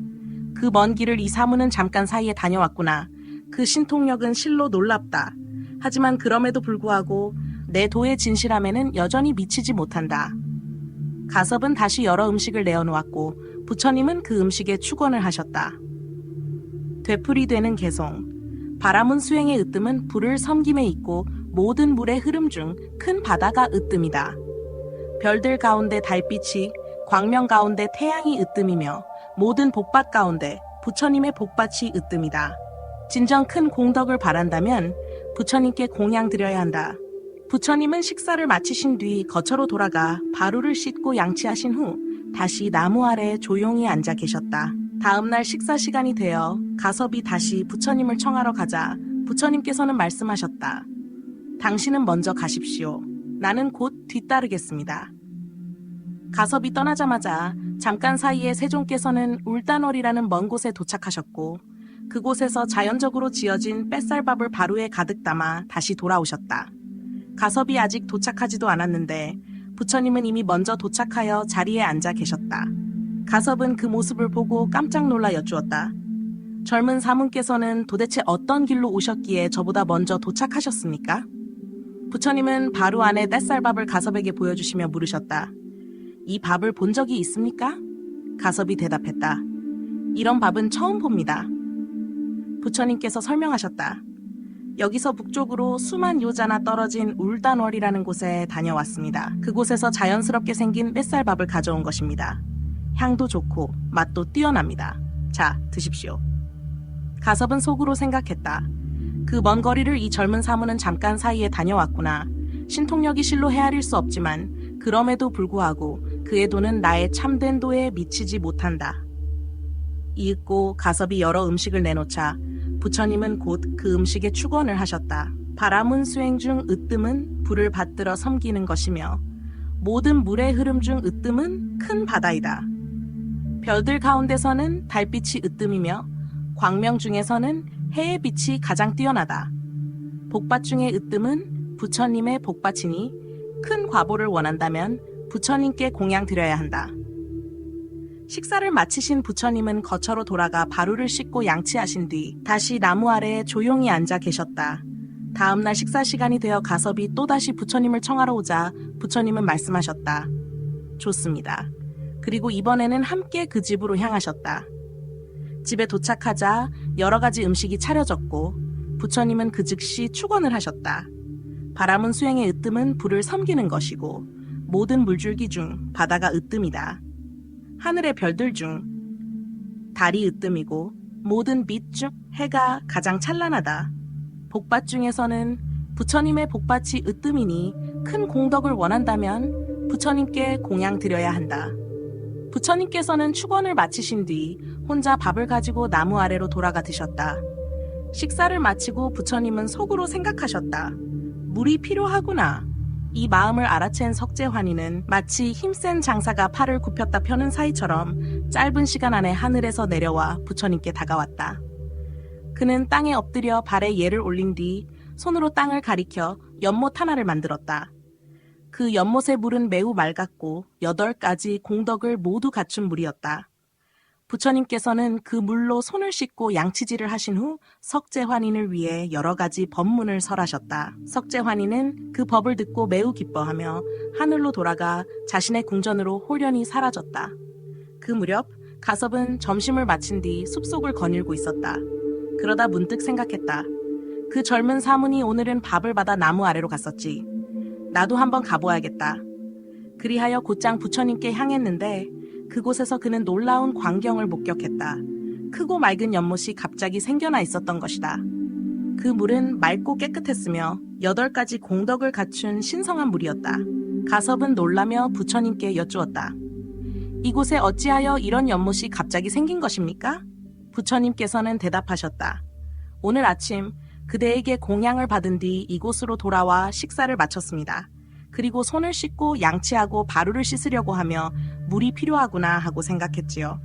그 먼 길을 이 사무는 잠깐 사이에 다녀왔구나. 그 신통력은 실로 놀랍다. 하지만 그럼에도 불구하고 내 도의 진실함에는 여전히 미치지 못한다. 가섭은 다시 여러 음식을 내어놓았고 부처님은 그 음식에 축원을 하셨다. 되풀이되는 개송. 바라문 수행의 으뜸은 불을 섬김에 있고 모든 물의 흐름 중 큰 바다가 으뜸이다. 별들 가운데 달빛이, 광명 가운데 태양이 으뜸이며 모든 복받 가운데 부처님의 복받이 으뜸이다. 진정 큰 공덕을 바란다면 부처님께 공양 드려야 한다. 부처님은 식사를 마치신 뒤 거처로 돌아가 바루를 씻고 양치하신 후 다시 나무 아래 조용히 앉아 계셨다. 다음날 식사 시간이 되어 가섭이 다시 부처님을 청하러 가자 부처님께서는 말씀하셨다. 당신은 먼저 가십시오. 나는 곧 뒤따르겠습니다. 가섭이 떠나자마자 잠깐 사이에 세종께서는 울단월이라는 먼 곳에 도착하셨고 그곳에서 자연적으로 지어진 뱃살밥을 바루에 가득 담아 다시 돌아오셨다. 가섭이 아직 도착하지도 않았는데 부처님은 이미 먼저 도착하여 자리에 앉아 계셨다. 가섭은 그 모습을 보고 깜짝 놀라 여쭈었다. 젊은 사문께서는 도대체 어떤 길로 오셨기에 저보다 먼저 도착하셨습니까? 부처님은 바루 안에 뱃살밥을 가섭에게 보여주시며 물으셨다. 이 밥을 본 적이 있습니까? 가섭이 대답했다. 이런 밥은 처음 봅니다. 부처님께서 설명하셨다. 여기서 북쪽으로 수만 요자나 떨어진 울단월이라는 곳에 다녀왔습니다. 그곳에서 자연스럽게 생긴 뱃살밥을 가져온 것입니다. 향도 좋고 맛도 뛰어납니다. 자, 드십시오. 가섭은 속으로 생각했다. 그 먼 거리를 이 젊은 사무는 잠깐 사이에 다녀왔구나. 신통력이 실로 헤아릴 수 없지만 그럼에도 불구하고 그의 도는 나의 참된 도에 미치지 못한다. 이윽고 가섭이 여러 음식을 내놓자 부처님은 곧 그 음식에 축원을 하셨다. 바라문 수행 중 으뜸은 불을 받들어 섬기는 것이며 모든 물의 흐름 중 으뜸은 큰 바다이다. 별들 가운데서는 달빛이 으뜸이며 광명 중에서는 해의 빛이 가장 뛰어나다. 복받 중의 으뜸은 부처님의 복받이니 큰 과보를 원한다면 부처님께 공양 드려야 한다. 식사를 마치신 부처님은 거처로 돌아가 바루를 씻고 양치하신 뒤 다시 나무 아래에 조용히 앉아 계셨다. 다음날 식사 시간이 되어 가섭이 또다시 부처님을 청하러 오자 부처님은 말씀하셨다. 좋습니다. 그리고 이번에는 함께 그 집으로 향하셨다. 집에 도착하자 여러 가지 음식이 차려졌고 부처님은 그 즉시 축원을 하셨다. 바라문 수행의 으뜸은 불을 섬기는 것이고 모든 물줄기 중 바다가 으뜸이다. 하늘의 별들 중 달이 으뜸이고 모든 빛 중 해가 가장 찬란하다. 복받 중에서는 부처님의 복받이 으뜸이니 큰 공덕을 원한다면 부처님께 공양 드려야 한다. 부처님께서는 축원을 마치신 뒤 혼자 밥을 가지고 나무 아래로 돌아가 드셨다. 식사를 마치고 부처님은 속으로 생각하셨다. 물이 필요하구나. 이 마음을 알아챈 석재환이는 마치 힘센 장사가 팔을 굽혔다 펴는 사이처럼 짧은 시간 안에 하늘에서 내려와 부처님께 다가왔다. 그는 땅에 엎드려 발에 예를 올린 뒤 손으로 땅을 가리켜 연못 하나를 만들었다. 그 연못의 물은 매우 맑았고 8가지 공덕을 모두 갖춘 물이었다. 부처님께서는 그 물로 손을 씻고 양치질을 하신 후 석재환인을 위해 여러 가지 법문을 설하셨다. 석재환인은 그 법을 듣고 매우 기뻐하며 하늘로 돌아가 자신의 궁전으로 홀연히 사라졌다. 그 무렵 가섭은 점심을 마친 뒤 숲속을 거닐고 있었다. 그러다 문득 생각했다. 그 젊은 사문이 오늘은 밥을 받아 나무 아래로 갔었지. 나도 한번 가보아야겠다. 그리하여 곧장 부처님께 향했는데 그곳에서 그는 놀라운 광경을 목격했다. 크고 맑은 연못이 갑자기 생겨나 있었던 것이다. 그 물은 맑고 깨끗했으며 8가지 공덕을 갖춘 신성한 물이었다. 가섭은 놀라며 부처님께 여쭈었다. 이곳에 어찌하여 이런 연못이 갑자기 생긴 것입니까? 부처님께서는 대답하셨다. 오늘 아침 그대에게 공양을 받은 뒤 이곳으로 돌아와 식사를 마쳤습니다. 그리고 손을 씻고 양치하고 바루를 씻으려고 하며 물이 필요하구나 하고 생각했지요.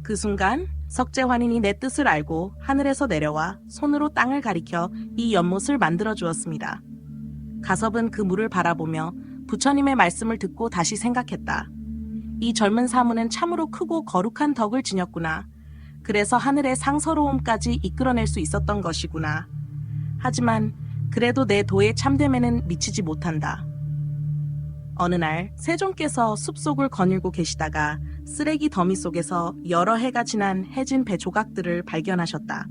그 순간 석재환인이 내 뜻을 알고 하늘에서 내려와 손으로 땅을 가리켜 이 연못을 만들어 주었습니다. 가섭은 그 물을 바라보며 부처님의 말씀을 듣고 다시 생각했다. 이 젊은 사문은 참으로 크고 거룩한 덕을 지녔구나. 그래서 하늘의 상서로움까지 이끌어낼 수 있었던 것이구나. 하지만 그래도 내 도의 참됨에는 미치지 못한다. 어느 날 세종께서 숲속을 거닐고 계시다가 쓰레기 더미 속에서 여러 해가 지난 해진 배 조각들을 발견하셨다.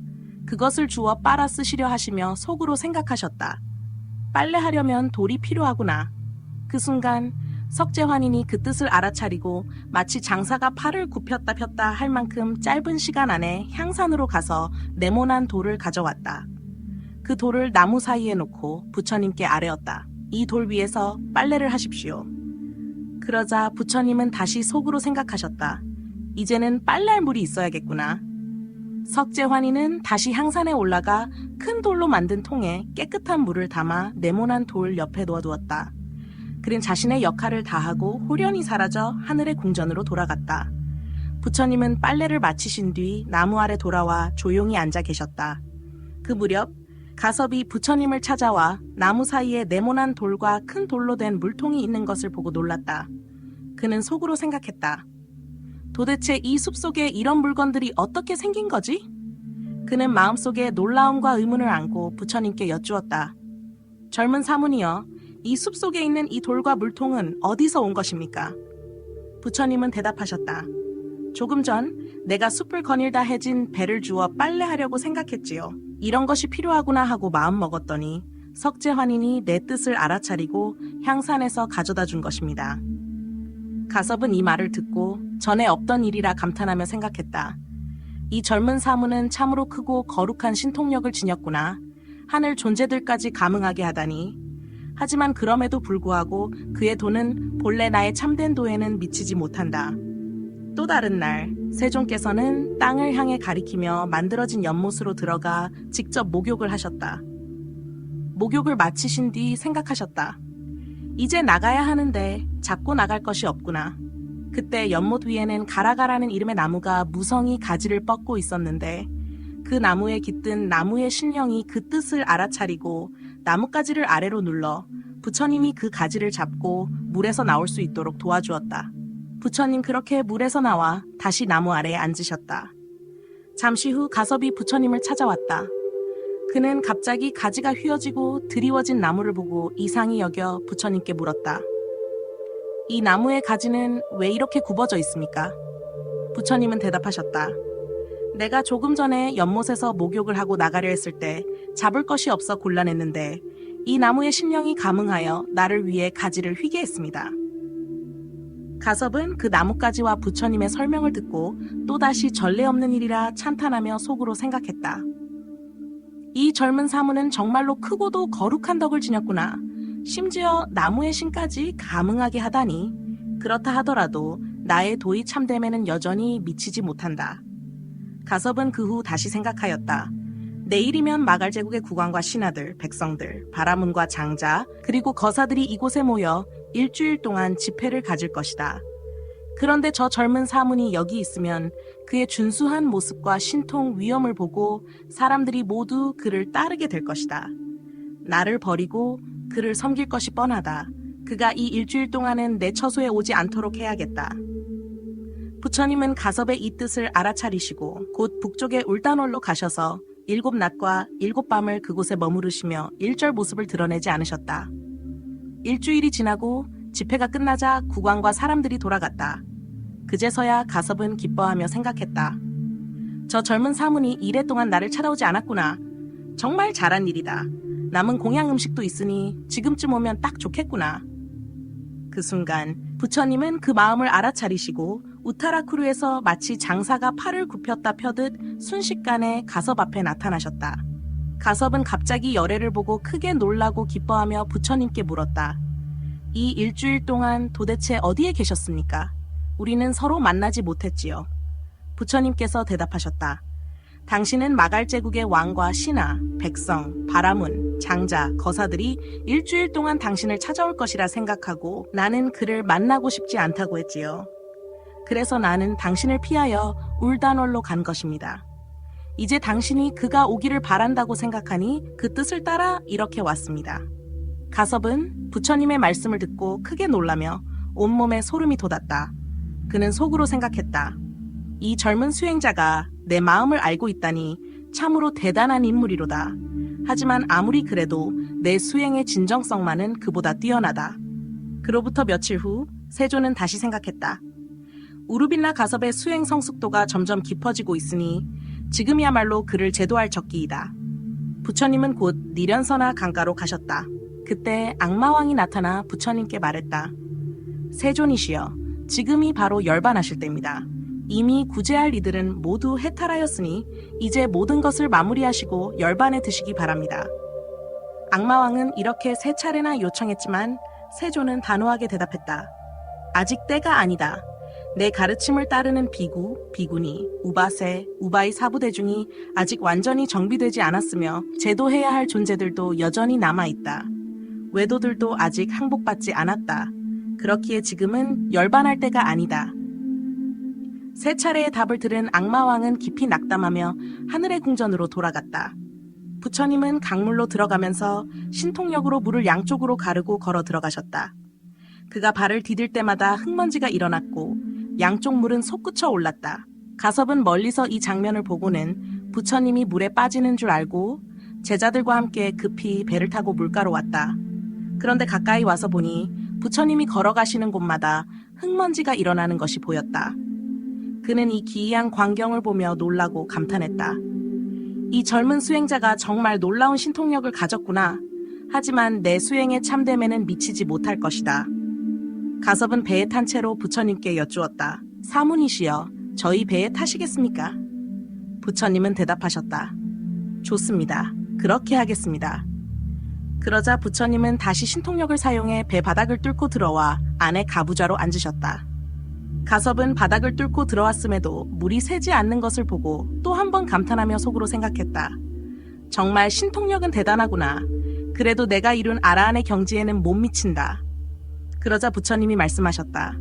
그것을 주워 빨아 쓰시려 하시며 속으로 생각하셨다. 빨래하려면 돌이 필요하구나. 그 순간 석재환인이 그 뜻을 알아차리고 마치 장사가 팔을 굽혔다 폈다 할 만큼 짧은 시간 안에 향산으로 가서 네모난 돌을 가져왔다. 그 돌을 나무 사이에 놓고 부처님께 아뢰었다. 이 돌 위에서 빨래를 하십시오. 그러자 부처님은 다시 속으로 생각하셨다. 이제는 빨래할 물이 있어야겠구나. 석재환인은 다시 향산에 올라가 큰 돌로 만든 통에 깨끗한 물을 담아 네모난 돌 옆에 놓아두었다. 그는 자신의 역할을 다하고 홀연히 사라져 하늘의 궁전으로 돌아갔다. 부처님은 빨래를 마치신 뒤 나무 아래 돌아와 조용히 앉아 계셨다. 그 무렵 가섭이 부처님을 찾아와 나무 사이에 네모난 돌과 큰 돌로 된 물통이 있는 것을 보고 놀랐다. 그는 속으로 생각했다. 도대체 이 숲속에 이런 물건들이 어떻게 생긴 거지? 그는 마음속에 놀라움과 의문을 안고 부처님께 여쭈었다. 젊은 사문이여, 이 숲속에 있는 이 돌과 물통은 어디서 온 것입니까? 부처님은 대답하셨다. 조금 전 내가 숲을 거닐다 해진 배를 주워 빨래하려고 생각했지요. 이런 것이 필요하구나 하고 마음먹었더니 석재환인이 내 뜻을 알아차리고 향산에서 가져다 준 것입니다. 가섭은 이 말을 듣고 전에 없던 일이라 감탄하며 생각했다. 이 젊은 사문은 참으로 크고 거룩한 신통력을 지녔구나. 하늘 존재들까지 감응하게 하다니. 하지만 그럼에도 불구하고 그의 도는 본래 나의 참된 도에는 미치지 못한다. 또 다른 날 세종께서는 땅을 향해 가리키며 만들어진 연못으로 들어가 직접 목욕을 하셨다. 목욕을 마치신 뒤 생각하셨다. 이제 나가야 하는데 잡고 나갈 것이 없구나. 그때 연못 위에는 가라가라는 이름의 나무가 무성히 가지를 뻗고 있었는데 그 나무에 깃든 나무의 신령이 그 뜻을 알아차리고 나뭇가지를 아래로 눌러 부처님이 그 가지를 잡고 물에서 나올 수 있도록 도와주었다. 부처님 그렇게 물에서 나와 다시 나무 아래에 앉으셨다. 잠시 후 가섭이 부처님을 찾아왔다. 그는 갑자기 가지가 휘어지고 드리워진 나무를 보고 이상히 여겨 부처님께 물었다. 이 나무의 가지는 왜 이렇게 굽어져 있습니까? 부처님은 대답하셨다. 내가 조금 전에 연못에서 목욕을 하고 나가려 했을 때 잡을 것이 없어 곤란했는데 이 나무의 신령이 감응하여 나를 위해 가지를 휘게 했습니다. 가섭은 그 나뭇가지와 부처님의 설명을 듣고 또다시 전례 없는 일이라 찬탄하며 속으로 생각했다. 이 젊은 사무는 정말로 크고도 거룩한 덕을 지녔구나. 심지어 나무의 신까지 감흥하게 하다니. 그렇다 하더라도 나의 도의 참됨에는 여전히 미치지 못한다. 가섭은 그 후 다시 생각하였다. 내일이면 마갈제국의 국왕과 신하들, 백성들, 바라문과 장자, 그리고 거사들이 이곳에 모여 일주일 동안 집회를 가질 것이다. 그런데 저 젊은 사문이 여기 있으면 그의 준수한 모습과 신통 위엄을 보고 사람들이 모두 그를 따르게 될 것이다. 나를 버리고 그를 섬길 것이 뻔하다. 그가 이 일주일 동안은 내 처소에 오지 않도록 해야겠다. 부처님은 가섭의 이 뜻을 알아차리시고 곧 북쪽의 울단월로 가셔서 7낮과 7밤을 그곳에 머무르시며 일절 모습을 드러내지 않으셨다. 일주일이 지나고 집회가 끝나자 국왕과 사람들이 돌아갔다. 그제서야 가섭은 기뻐하며 생각했다. 저 젊은 사문이 이래 동안 나를 찾아오지 않았구나. 정말 잘한 일이다. 남은 공양 음식도 있으니 지금쯤 오면 딱 좋겠구나. 그 순간 부처님은 그 마음을 알아차리시고 우타라쿠르에서 마치 장사가 팔을 굽혔다 펴듯 순식간에 가섭 앞에 나타나셨다. 가섭은 갑자기 열애를 보고 크게 놀라고 기뻐하며 부처님께 물었다. 이 일주일 동안 도대체 어디에 계셨습니까? 우리는 서로 만나지 못했지요. 부처님께서 대답하셨다. 당신은 마갈제국의 왕과 신하, 백성, 바라문, 장자, 거사들이 일주일 동안 당신을 찾아올 것이라 생각하고 나는 그를 만나고 싶지 않다고 했지요. 그래서 나는 당신을 피하여 울단월로 간 것입니다. 이제 당신이 그가 오기를 바란다고 생각하니 그 뜻을 따라 이렇게 왔습니다. 가섭은 부처님의 말씀을 듣고 크게 놀라며 온몸에 소름이 돋았다. 그는 속으로 생각했다. 이 젊은 수행자가 내 마음을 알고 있다니 참으로 대단한 인물이로다. 하지만 아무리 그래도 내 수행의 진정성만은 그보다 뛰어나다. 그로부터 며칠 후 세조는 다시 생각했다. 우르빌라 가섭의 수행 성숙도가 점점 깊어지고 있으니 지금이야말로 그를 제도할 적기이다. 부처님은 곧 니련서나 강가로 가셨다. 그때 악마왕이 나타나 부처님께 말했다. 세존이시여, 지금이 바로 열반하실 때입니다. 이미 구제할 이들은 모두 해탈하였으니 이제 모든 것을 마무리하시고 열반에 드시기 바랍니다. 악마왕은 이렇게 3차례나 요청했지만 세조는 단호하게 대답했다. 아직 때가 아니다. 내 가르침을 따르는 비구, 비구니, 우바세, 우바이 사부대중이 아직 완전히 정비되지 않았으며 제도해야 할 존재들도 여전히 남아있다. 외도들도 아직 항복받지 않았다. 그렇기에 지금은 열반할 때가 아니다. 3차례의 답을 들은 악마왕은 깊이 낙담하며 하늘의 궁전으로 돌아갔다. 부처님은 강물로 들어가면서 신통력으로 물을 양쪽으로 가르고 걸어 들어가셨다. 그가 발을 디딜 때마다 흙먼지가 일어났고 양쪽 물은 솟구쳐 올랐다. 가섭은 멀리서 이 장면을 보고는 부처님이 물에 빠지는 줄 알고 제자들과 함께 급히 배를 타고 물가로 왔다. 그런데 가까이 와서 보니 부처님이 걸어가시는 곳마다 흙먼지가 일어나는 것이 보였다. 그는 이 기이한 광경을 보며 놀라고 감탄했다. 이 젊은 수행자가 정말 놀라운 신통력을 가졌구나. 하지만 내 수행의 참됨에는 미치지 못할 것이다. 가섭은 배에 탄 채로 부처님께 여쭈었다. 사문이시여, 저희 배에 타시겠습니까? 부처님은 대답하셨다. 좋습니다. 그렇게 하겠습니다. 그러자 부처님은 다시 신통력을 사용해 배 바닥을 뚫고 들어와 안에 가부좌로 앉으셨다. 가섭은 바닥을 뚫고 들어왔음에도 물이 새지 않는 것을 보고 또 한 번 감탄하며 속으로 생각했다. 정말 신통력은 대단하구나. 그래도 내가 이룬 아라한의 경지에는 못 미친다. 그러자 부처님이 말씀하셨다.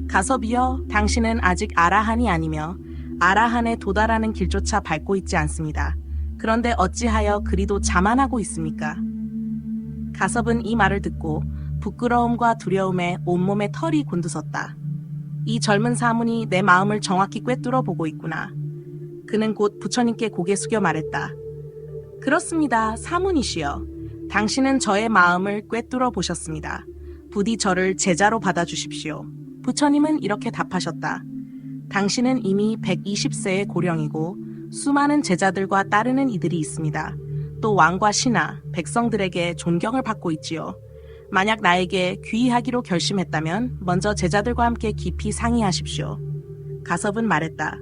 가섭이여, 당신은 아직 아라한이 아니며 아라한에 도달하는 길조차 밟고 있지 않습니다. 그런데 어찌하여 그리도 자만하고 있습니까? 가섭은 이 말을 듣고 부끄러움과 두려움에 온몸에 털이 곤두섰다. 이 젊은 사문이 내 마음을 정확히 꿰뚫어 보고 있구나. 그는 곧 부처님께 고개 숙여 말했다. 그렇습니다, 사문이시여. 당신은 저의 마음을 꿰뚫어 보셨습니다. 부디 저를 제자로 받아주십시오. 부처님은 이렇게 답하셨다. 당신은 이미 120세의 고령이고 수많은 제자들과 따르는 이들이 있습니다. 또 왕과 신하, 백성들에게 존경을 받고 있지요. 만약 나에게 귀의하기로 결심했다면 먼저 제자들과 함께 깊이 상의하십시오. 가섭은 말했다.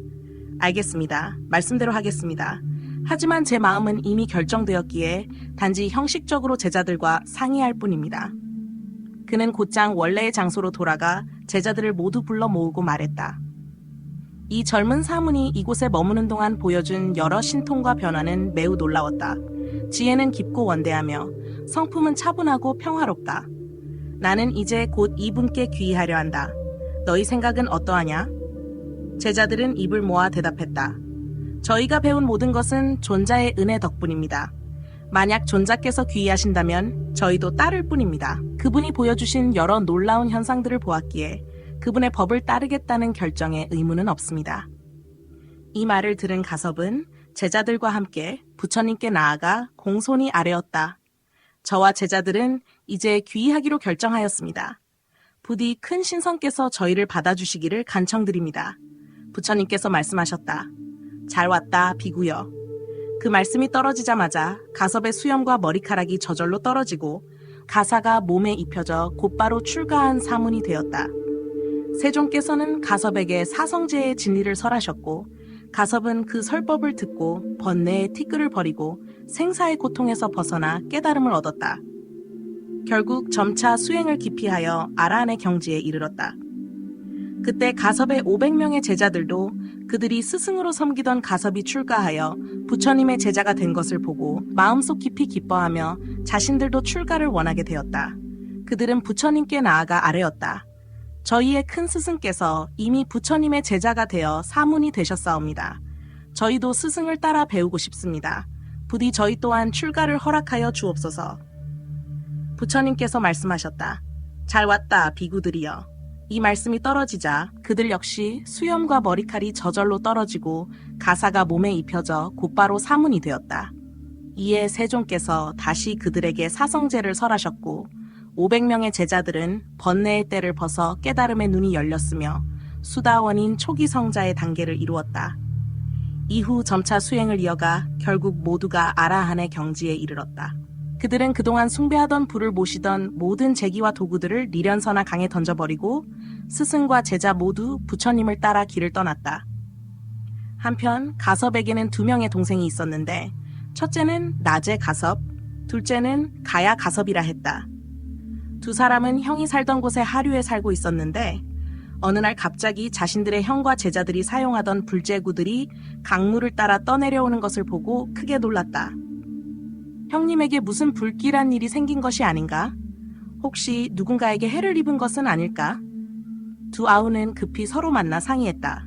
알겠습니다. 말씀대로 하겠습니다. 하지만 제 마음은 이미 결정되었기에 단지 형식적으로 제자들과 상의할 뿐입니다. 그는 곧장 원래의 장소로 돌아가 제자들을 모두 불러 모으고 말했다. 이 젊은 사문이 이곳에 머무는 동안 보여준 여러 신통과 변화는 매우 놀라웠다. 지혜는 깊고 원대하며 성품은 차분하고 평화롭다. 나는 이제 곧 이분께 귀의하려 한다. 너희 생각은 어떠하냐? 제자들은 입을 모아 대답했다. 저희가 배운 모든 것은 존자의 은혜 덕분입니다. 만약 존자께서 귀의하신다면 저희도 따를 뿐입니다. 그분이 보여주신 여러 놀라운 현상들을 보았기에 그분의 법을 따르겠다는 결정에 의문은 없습니다. 이 말을 들은 가섭은 제자들과 함께 부처님께 나아가 공손히 아뢰었다. 저와 제자들은 이제 귀의하기로 결정하였습니다. 부디 큰 신성께서 저희를 받아주시기를 간청드립니다. 부처님께서 말씀하셨다. 잘 왔다, 비구여. 그 말씀이 떨어지자마자 가섭의 수염과 머리카락이 저절로 떨어지고 가사가 몸에 입혀져 곧바로 출가한 사문이 되었다. 세종께서는 가섭에게 사성제의 진리를 설하셨고 가섭은 그 설법을 듣고 번뇌의 티끌을 버리고 생사의 고통에서 벗어나 깨달음을 얻었다. 결국 점차 수행을 기피하여 아라한의 경지에 이르렀다. 그때 가섭의 500명의 제자들도 그들이 스승으로 섬기던 가섭이 출가하여 부처님의 제자가 된 것을 보고 마음속 깊이 기뻐하며 자신들도 출가를 원하게 되었다. 그들은 부처님께 나아가 아뢰었다. 저희의 큰 스승께서 이미 부처님의 제자가 되어 사문이 되셨사옵니다. 저희도 스승을 따라 배우고 싶습니다. 부디 저희 또한 출가를 허락하여 주옵소서. 부처님께서 말씀하셨다. 잘 왔다, 비구들이여. 이 말씀이 떨어지자 그들 역시 수염과 머리칼이 저절로 떨어지고 가사가 몸에 입혀져 곧바로 사문이 되었다. 이에 세종께서 다시 그들에게 사성제를 설하셨고 500명의 제자들은 번뇌의 때를 벗어 깨달음의 눈이 열렸으며 수다원인 초기 성자의 단계를 이루었다. 이후 점차 수행을 이어가 결국 모두가 아라한의 경지에 이르렀다. 그들은 그동안 숭배하던 불을 모시던 모든 제기와 도구들을 리련서나 강에 던져버리고 스승과 제자 모두 부처님을 따라 길을 떠났다. 한편 가섭에게는 2명의 동생이 있었는데 첫째는 나제 가섭, 둘째는 가야 가섭이라 했다. 두 사람은 형이 살던 곳의 하류에 살고 있었는데 어느 날 갑자기 자신들의 형과 제자들이 사용하던 불제구들이 강물을 따라 떠내려오는 것을 보고 크게 놀랐다. 형님에게 무슨 불길한 일이 생긴 것이 아닌가? 혹시 누군가에게 해를 입은 것은 아닐까? 두 아우는 급히 서로 만나 상의했다.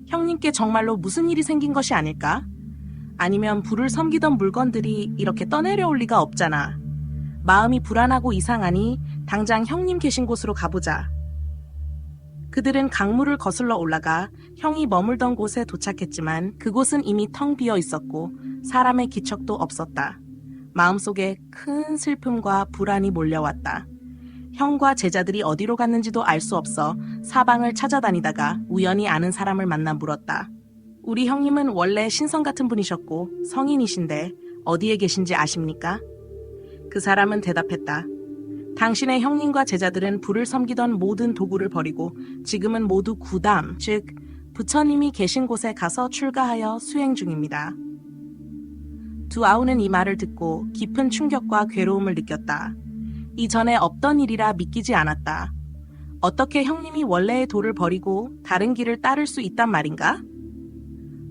형님께 정말로 무슨 일이 생긴 것이 아닐까? 아니면 불을 섬기던 물건들이 이렇게 떠내려올 리가 없잖아. 마음이 불안하고 이상하니 당장 형님 계신 곳으로 가보자. 그들은 강물을 거슬러 올라가 형이 머물던 곳에 도착했지만 그곳은 이미 텅 비어 있었고 사람의 기척도 없었다. 마음속에 큰 슬픔과 불안이 몰려왔다. 형과 제자들이 어디로 갔는지도 알 수 없어 사방을 찾아다니다가 우연히 아는 사람을 만나 물었다. 우리 형님은 원래 신성 같은 분이셨고 성인이신데 어디에 계신지 아십니까? 그 사람은 대답했다. 당신의 형님과 제자들은 불을 섬기던 모든 도구를 버리고 지금은 모두 구담, 즉 부처님이 계신 곳에 가서 출가하여 수행 중입니다. 두 아우는 이 말을 듣고 깊은 충격과 괴로움을 느꼈다. 이전에 없던 일이라 믿기지 않았다. 어떻게 형님이 원래의 도를 버리고 다른 길을 따를 수 있단 말인가?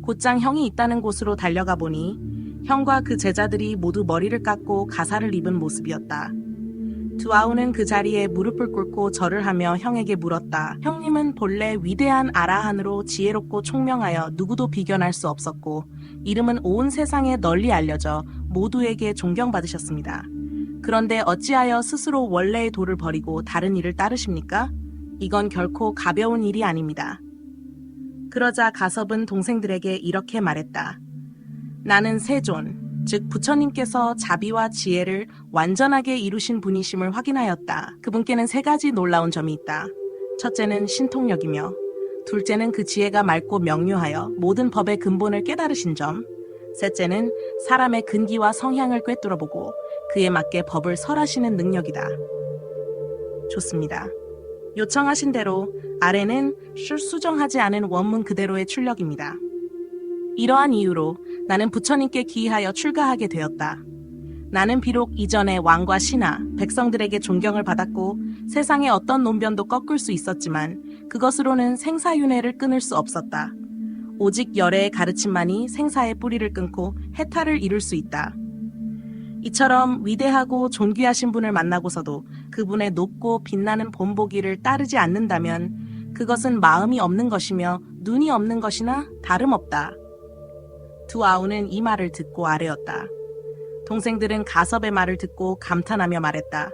곧장 형이 있다는 곳으로 달려가 보니 형과 그 제자들이 모두 머리를 깎고 가사를 입은 모습이었다. 두 아우는 그 자리에 무릎을 꿇고 절을 하며 형에게 물었다. 형님은 본래 위대한 아라한으로 지혜롭고 총명하여 누구도 비견할 수 없었고 이름은 온 세상에 널리 알려져 모두에게 존경받으셨습니다. 그런데 어찌하여 스스로 원래의 도를 버리고 다른 일을 따르십니까? 이건 결코 가벼운 일이 아닙니다. 그러자 가섭은 동생들에게 이렇게 말했다. 나는 세존, 즉 부처님께서 자비와 지혜를 완전하게 이루신 분이심을 확인하였다. 그분께는 3가지 놀라운 점이 있다. 첫째는 신통력이며 둘째는 그 지혜가 맑고 명료하여 모든 법의 근본을 깨달으신 점, 셋째는 사람의 근기와 성향을 꿰뚫어보고 그에 맞게 법을 설하시는 능력이다. 좋습니다. 요청하신 대로 아래는 수정하지 않은 원문 그대로의 출력입니다. 이러한 이유로 나는 부처님께 기이하여 출가하게 되었다. 나는 비록 이전에 왕과 신하, 백성들에게 존경을 받았고 세상의 어떤 논변도 꺾을 수 있었지만 그것으로는 생사윤회를 끊을 수 없었다. 오직 열애의 가르침만이 생사의 뿌리를 끊고 해탈을 이룰 수 있다. 이처럼 위대하고 존귀하신 분을 만나고서도 그분의 높고 빛나는 본보기를 따르지 않는다면 그것은 마음이 없는 것이며 눈이 없는 것이나 다름없다. 두 아우는 이 말을 듣고 아뢰었다. 동생들은 가섭의 말을 듣고 감탄하며 말했다.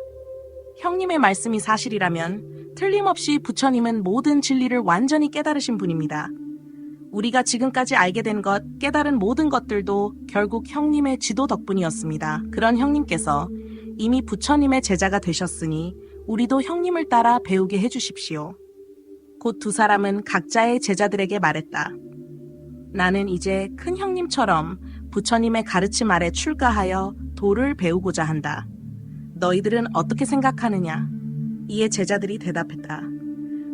형님의 말씀이 사실이라면 틀림없이 부처님은 모든 진리를 완전히 깨달으신 분입니다. 우리가 지금까지 알게 된 것, 깨달은 모든 것들도 결국 형님의 지도 덕분이었습니다. 그런 형님께서 이미 부처님의 제자가 되셨으니 우리도 형님을 따라 배우게 해주십시오. 곧 두 사람은 각자의 제자들에게 말했다. 나는 이제 큰 형님처럼 부처님의 가르침 아래 출가하여 도를 배우고자 한다. 너희들은 어떻게 생각하느냐? 이에 제자들이 대답했다.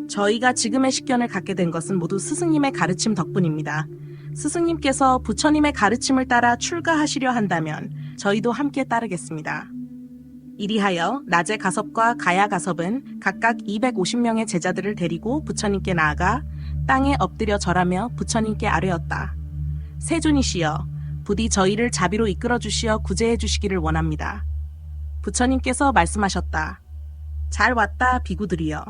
저희가 지금의 식견을 갖게 된 것은 모두 스승님의 가르침 덕분입니다. 스승님께서 부처님의 가르침을 따라 출가하시려 한다면 저희도 함께 따르겠습니다. 이리하여 나제 가섭과 가야 가섭은 각각 250명의 제자들을 데리고 부처님께 나아가 땅에 엎드려 절하며 부처님께 아뢰었다. 세존이시여, 부디 저희를 자비로 이끌어 주시어 구제해 주시기를 원합니다. 부처님께서 말씀하셨다. 잘 왔다 비구들이여.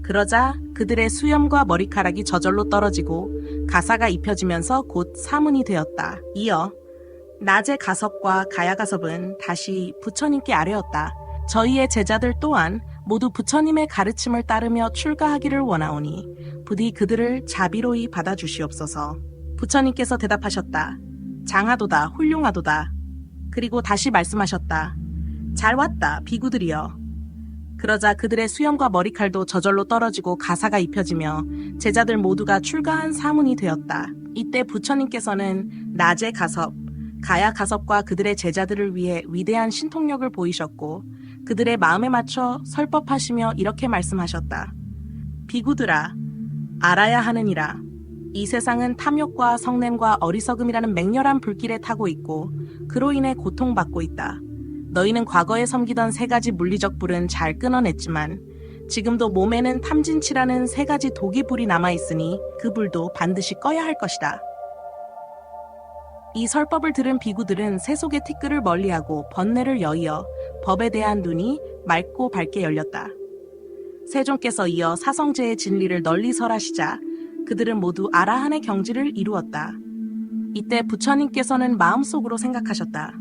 그러자 그들의 수염과 머리카락이 저절로 떨어지고 가사가 입혀지면서 곧 사문이 되었다. 이어 나제 가섭과 가야 가섭은 다시 부처님께 아뢰었다. 저희의 제자들 또한 모두 부처님의 가르침을 따르며 출가하기를 원하오니 부디 그들을 자비로이 받아주시옵소서. 부처님께서 대답하셨다. 장하도다, 훌륭하도다. 그리고 다시 말씀하셨다. 잘 왔다, 비구들이여. 그러자 그들의 수염과 머리칼도 저절로 떨어지고 가사가 입혀지며 제자들 모두가 출가한 사문이 되었다. 이때 부처님께서는 나제 가섭, 가야 가섭과 그들의 제자들을 위해 위대한 신통력을 보이셨고 그들의 마음에 맞춰 설법하시며 이렇게 말씀하셨다. 비구들아, 알아야 하느니라. 이 세상은 탐욕과 성냄과 어리석음이라는 맹렬한 불길에 타고 있고 그로 인해 고통받고 있다. 너희는 과거에 섬기던 세 가지 물리적 불은 잘 끊어냈지만 지금도 몸에는 탐진치라는 세 가지 독이 불이 남아있으니 그 불도 반드시 꺼야 할 것이다. 이 설법을 들은 비구들은 세속의 티끌을 멀리하고 번뇌를 여의어 법에 대한 눈이 맑고 밝게 열렸다. 세존께서 이어 사성제의 진리를 널리 설하시자 그들은 모두 아라한의 경지를 이루었다. 이때 부처님께서는 마음속으로 생각하셨다.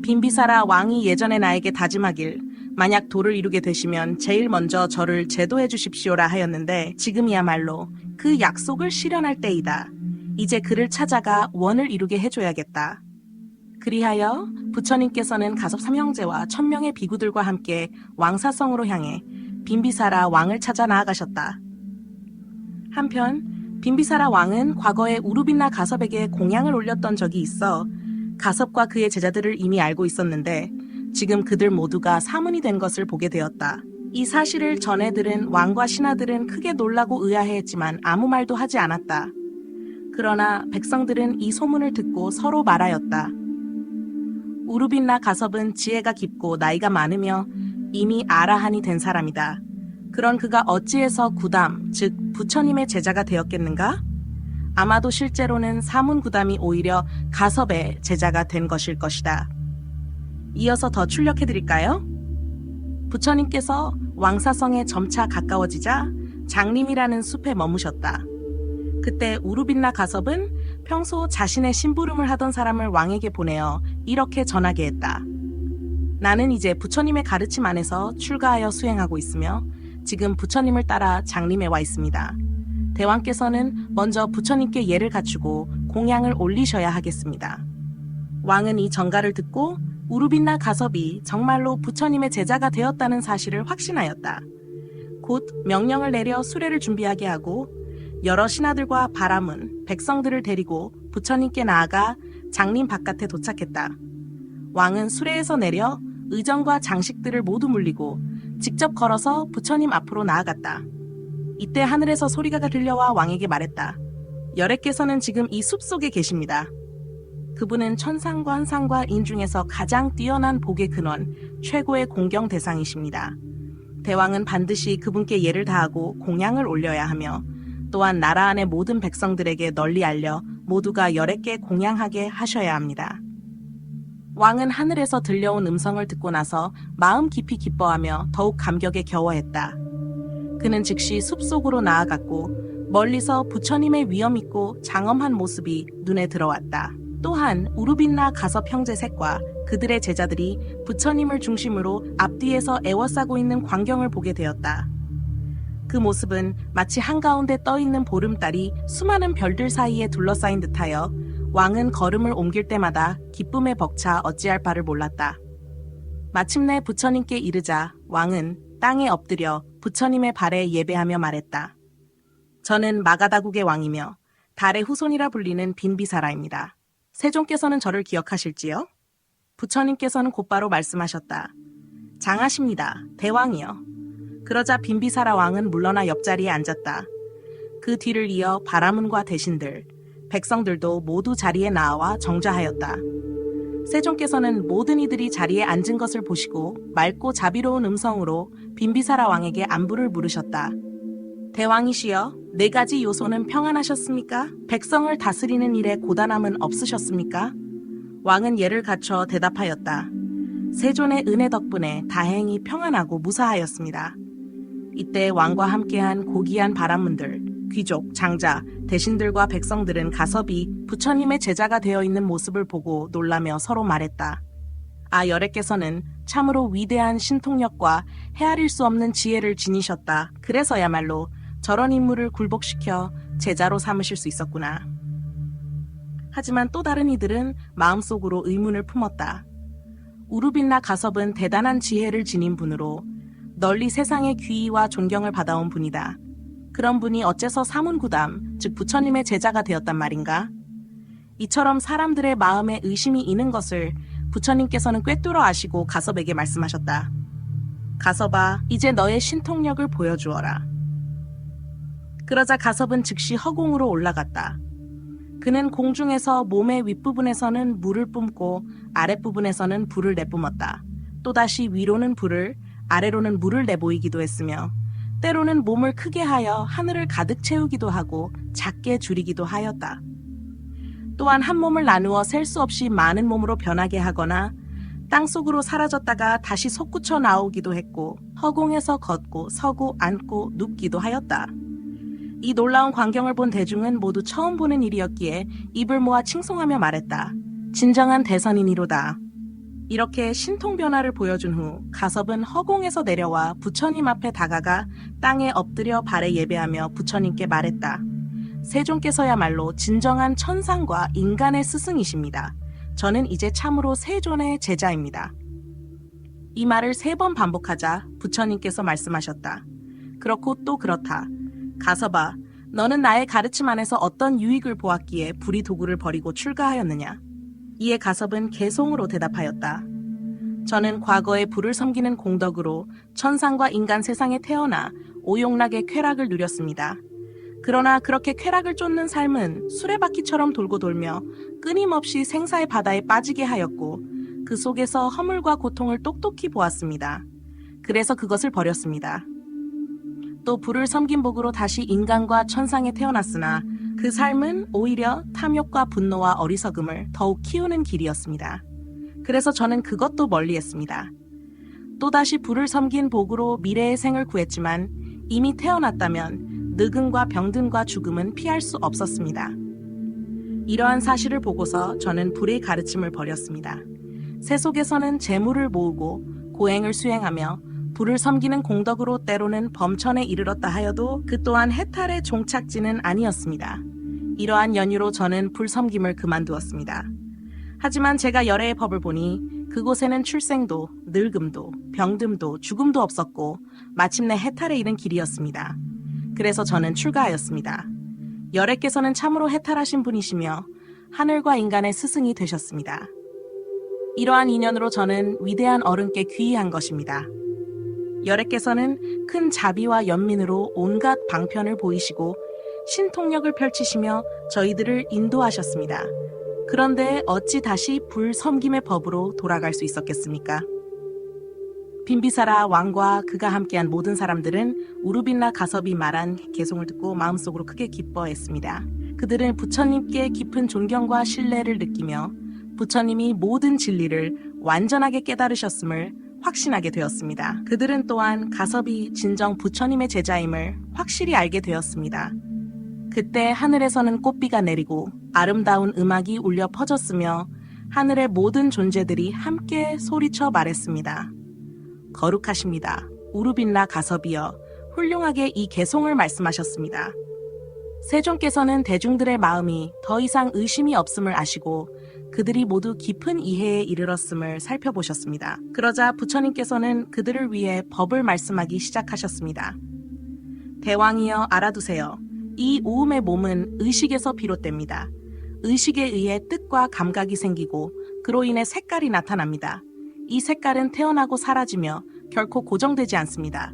빈비사라 왕이 예전에 나에게 다짐하길 만약 도를 이루게 되시면 제일 먼저 저를 제도해 주십시오라 하였는데 지금이야말로 그 약속을 실현할 때이다. 이제 그를 찾아가 원을 이루게 해줘야겠다. 그리하여 부처님께서는 가섭 삼형제와 1000명의 비구들과 함께 왕사성으로 향해 빈비사라 왕을 찾아 나아가셨다. 한편 빈비사라 왕은 과거에 우루빈나 가섭에게 공양을 올렸던 적이 있어 가섭과 그의 제자들을 이미 알고 있었는데 지금 그들 모두가 사문이 된 것을 보게 되었다. 이 사실을 전해 들은 왕과 신하들은 크게 놀라고 의아해했지만 아무 말도 하지 않았다. 그러나 백성들은 이 소문을 듣고 서로 말하였다. 우루빈나 가섭은 지혜가 깊고 나이가 많으며 이미 아라한이 된 사람이다. 그런 그가 어찌해서 구담, 즉 부처님의 제자가 되었겠는가? 아마도 실제로는 사문구담이 오히려 가섭의 제자가 된 것일 것이다. 이어서 더 출력해드릴까요? 부처님께서 왕사성에 점차 가까워지자 장림이라는 숲에 머무셨다. 그때 우루빈나 가섭은 평소 자신의 심부름을 하던 사람을 왕에게 보내어 이렇게 전하게 했다. 나는 이제 부처님의 가르침 안에서 출가하여 수행하고 있으며 지금 부처님을 따라 장림에 와 있습니다. 대왕께서는 먼저 부처님께 예를 갖추고 공양을 올리셔야 하겠습니다. 왕은 이 전가를 듣고 우루빈나 가섭이 정말로 부처님의 제자가 되었다는 사실을 확신하였다. 곧 명령을 내려 수레를 준비하게 하고 여러 신하들과 바라문, 백성들을 데리고 부처님께 나아가 장림 바깥에 도착했다. 왕은 수레에서 내려 의정과 장식들을 모두 물리고 직접 걸어서 부처님 앞으로 나아갔다. 이때 하늘에서 소리가 들려와 왕에게 말했다. 열애께서는 지금 이 숲속에 계십니다. 그분은 천상관 상과 인 중에서 가장 뛰어난 복의 근원, 최고의 공경 대상이십니다. 대왕은 반드시 그분께 예를 다하고 공양을 올려야 하며 또한 나라 안의 모든 백성들에게 널리 알려 모두가 열애께 공양하게 하셔야 합니다. 왕은 하늘에서 들려온 음성을 듣고 나서 마음 깊이 기뻐하며 더욱 감격에 겨워했다. 그는 즉시 숲속으로 나아갔고 멀리서 부처님의 위엄있고 장엄한 모습이 눈에 들어왔다. 또한 우루빈나 가섭 형제 셋과 그들의 제자들이 부처님을 중심으로 앞뒤에서 애워싸고 있는 광경을 보게 되었다. 그 모습은 마치 한가운데 떠있는 보름달이 수많은 별들 사이에 둘러싸인 듯하여 왕은 걸음을 옮길 때마다 기쁨에 벅차 어찌할 바를 몰랐다. 마침내 부처님께 이르자 왕은 땅에 엎드려 부처님의 발에 예배하며 말했다. 저는 마가다국의 왕이며 달의 후손이라 불리는 빈비사라입니다. 세종께서는 저를 기억하실지요? 부처님께서는 곧바로 말씀하셨다. 장하십니다. 대왕이여. 그러자 빈비사라 왕은 물러나 옆자리에 앉았다. 그 뒤를 이어 바라문과 대신들, 백성들도 모두 자리에 나와 정좌하였다. 세종께서는 모든 이들이 자리에 앉은 것을 보시고 맑고 자비로운 음성으로 빈비사라 왕에게 안부를 물으셨다. 대왕이시여, 4가지 요소는 평안하셨습니까? 백성을 다스리는 일에 고단함은 없으셨습니까? 왕은 예를 갖춰 대답하였다. 세존의 은혜 덕분에 다행히 평안하고 무사하였습니다. 이때 왕과 함께한 고귀한 바람문들, 귀족, 장자, 대신들과 백성들은 가섭이 부처님의 제자가 되어 있는 모습을 보고 놀라며 서로 말했다. 아, 열애께서는 참으로 위대한 신통력과 헤아릴 수 없는 지혜를 지니셨다. 그래서야말로 저런 인물을 굴복시켜 제자로 삼으실 수 있었구나. 하지만 또 다른 이들은 마음속으로 의문을 품었다. 우루빈나 가섭은 대단한 지혜를 지닌 분으로 널리 세상의 귀의와 존경을 받아온 분이다. 그런 분이 어째서 사문구담, 즉 부처님의 제자가 되었단 말인가? 이처럼 사람들의 마음에 의심이 있는 것을 부처님께서는 꿰뚫어 아시고 가섭에게 말씀하셨다. 가섭아, 이제 너의 신통력을 보여주어라. 그러자 가섭은 즉시 허공으로 올라갔다. 그는 공중에서 몸의 윗부분에서는 물을 뿜고 아랫부분에서는 불을 내뿜었다. 또다시 위로는 불을, 아래로는 물을 내보이기도 했으며 때로는 몸을 크게 하여 하늘을 가득 채우기도 하고 작게 줄이기도 하였다. 또한 한 몸을 나누어 셀 수 없이 많은 몸으로 변하게 하거나 땅속으로 사라졌다가 다시 솟구쳐 나오기도 했고 허공에서 걷고 서고 앉고 눕기도 하였다. 이 놀라운 광경을 본 대중은 모두 처음 보는 일이었기에 입을 모아 칭송하며 말했다. 진정한 대선인이로다. 이렇게 신통 변화를 보여준 후 가섭은 허공에서 내려와 부처님 앞에 다가가 땅에 엎드려 발에 예배하며 부처님께 말했다. 세존께서야말로 진정한 천상과 인간의 스승이십니다. 저는 이제 참으로 세존의 제자입니다. 이 말을 3번 반복하자 부처님께서 말씀하셨다. 그렇고 또 그렇다. 가섭아, 너는 나의 가르침 안에서 어떤 유익을 보았기에 불의 도구를 버리고 출가하였느냐? 이에 가섭은 개송으로 대답하였다. 저는 과거에 불을 섬기는 공덕으로 천상과 인간 세상에 태어나 오용락의 쾌락을 누렸습니다. 그러나 그렇게 쾌락을 쫓는 삶은 수레바퀴처럼 돌고 돌며 끊임없이 생사의 바다에 빠지게 하였고 그 속에서 허물과 고통을 똑똑히 보았습니다. 그래서 그것을 버렸습니다. 또 불을 섬긴 복으로 다시 인간과 천상에 태어났으나 그 삶은 오히려 탐욕과 분노와 어리석음을 더욱 키우는 길이었습니다. 그래서 저는 그것도 멀리했습니다. 또다시 불을 섬긴 복으로 미래의 생을 구했지만 이미 태어났다면 늙음과 병든과 죽음은 피할 수 없었습니다. 이러한 사실을 보고서 저는 불의 가르침을 버렸습니다. 세속에서는 재물을 모으고 고행을 수행하며 불을 섬기는 공덕으로 때로는 범천에 이르렀다 하여도 그 또한 해탈의 종착지는 아니었습니다. 이러한 연유로 저는 불섬김을 그만두었습니다. 하지만 제가 열애의 법을 보니 그곳에는 출생도, 늙음도, 병듦도, 죽음도 없었고 마침내 해탈에 이른 길이었습니다. 그래서 저는 출가하였습니다. 열애께서는 참으로 해탈하신 분이시며 하늘과 인간의 스승이 되셨습니다. 이러한 인연으로 저는 위대한 어른께 귀의한 것입니다. 열애께서는 큰 자비와 연민으로 온갖 방편을 보이시고 신통력을 펼치시며 저희들을 인도하셨습니다. 그런데 어찌 다시 불섬김의 법으로 돌아갈 수 있었겠습니까? 빈비사라 왕과 그가 함께한 모든 사람들은 우르빈라 가섭이 말한 개송을 듣고 마음속으로 크게 기뻐했습니다. 그들은 부처님께 깊은 존경과 신뢰를 느끼며 부처님이 모든 진리를 완전하게 깨달으셨음을 확신하게 되었습니다. 그들은 또한 가섭이 진정 부처님의 제자임을 확실히 알게 되었습니다. 그때 하늘에서는 꽃비가 내리고 아름다운 음악이 울려 퍼졌으며 하늘의 모든 존재들이 함께 소리쳐 말했습니다. 거룩하십니다. 우르빈라 가섭이여, 훌륭하게 이 개송을 말씀하셨습니다. 세존께서는 대중들의 마음이 더 이상 의심이 없음을 아시고 그들이 모두 깊은 이해에 이르렀음을 살펴보셨습니다. 그러자 부처님께서는 그들을 위해 법을 말씀하기 시작하셨습니다. 대왕이여, 알아두세요. 이 오음의 몸은 의식에서 비롯됩니다. 의식에 의해 뜻과 감각이 생기고 그로 인해 색깔이 나타납니다. 이 색깔은 태어나고 사라지며 결코 고정되지 않습니다.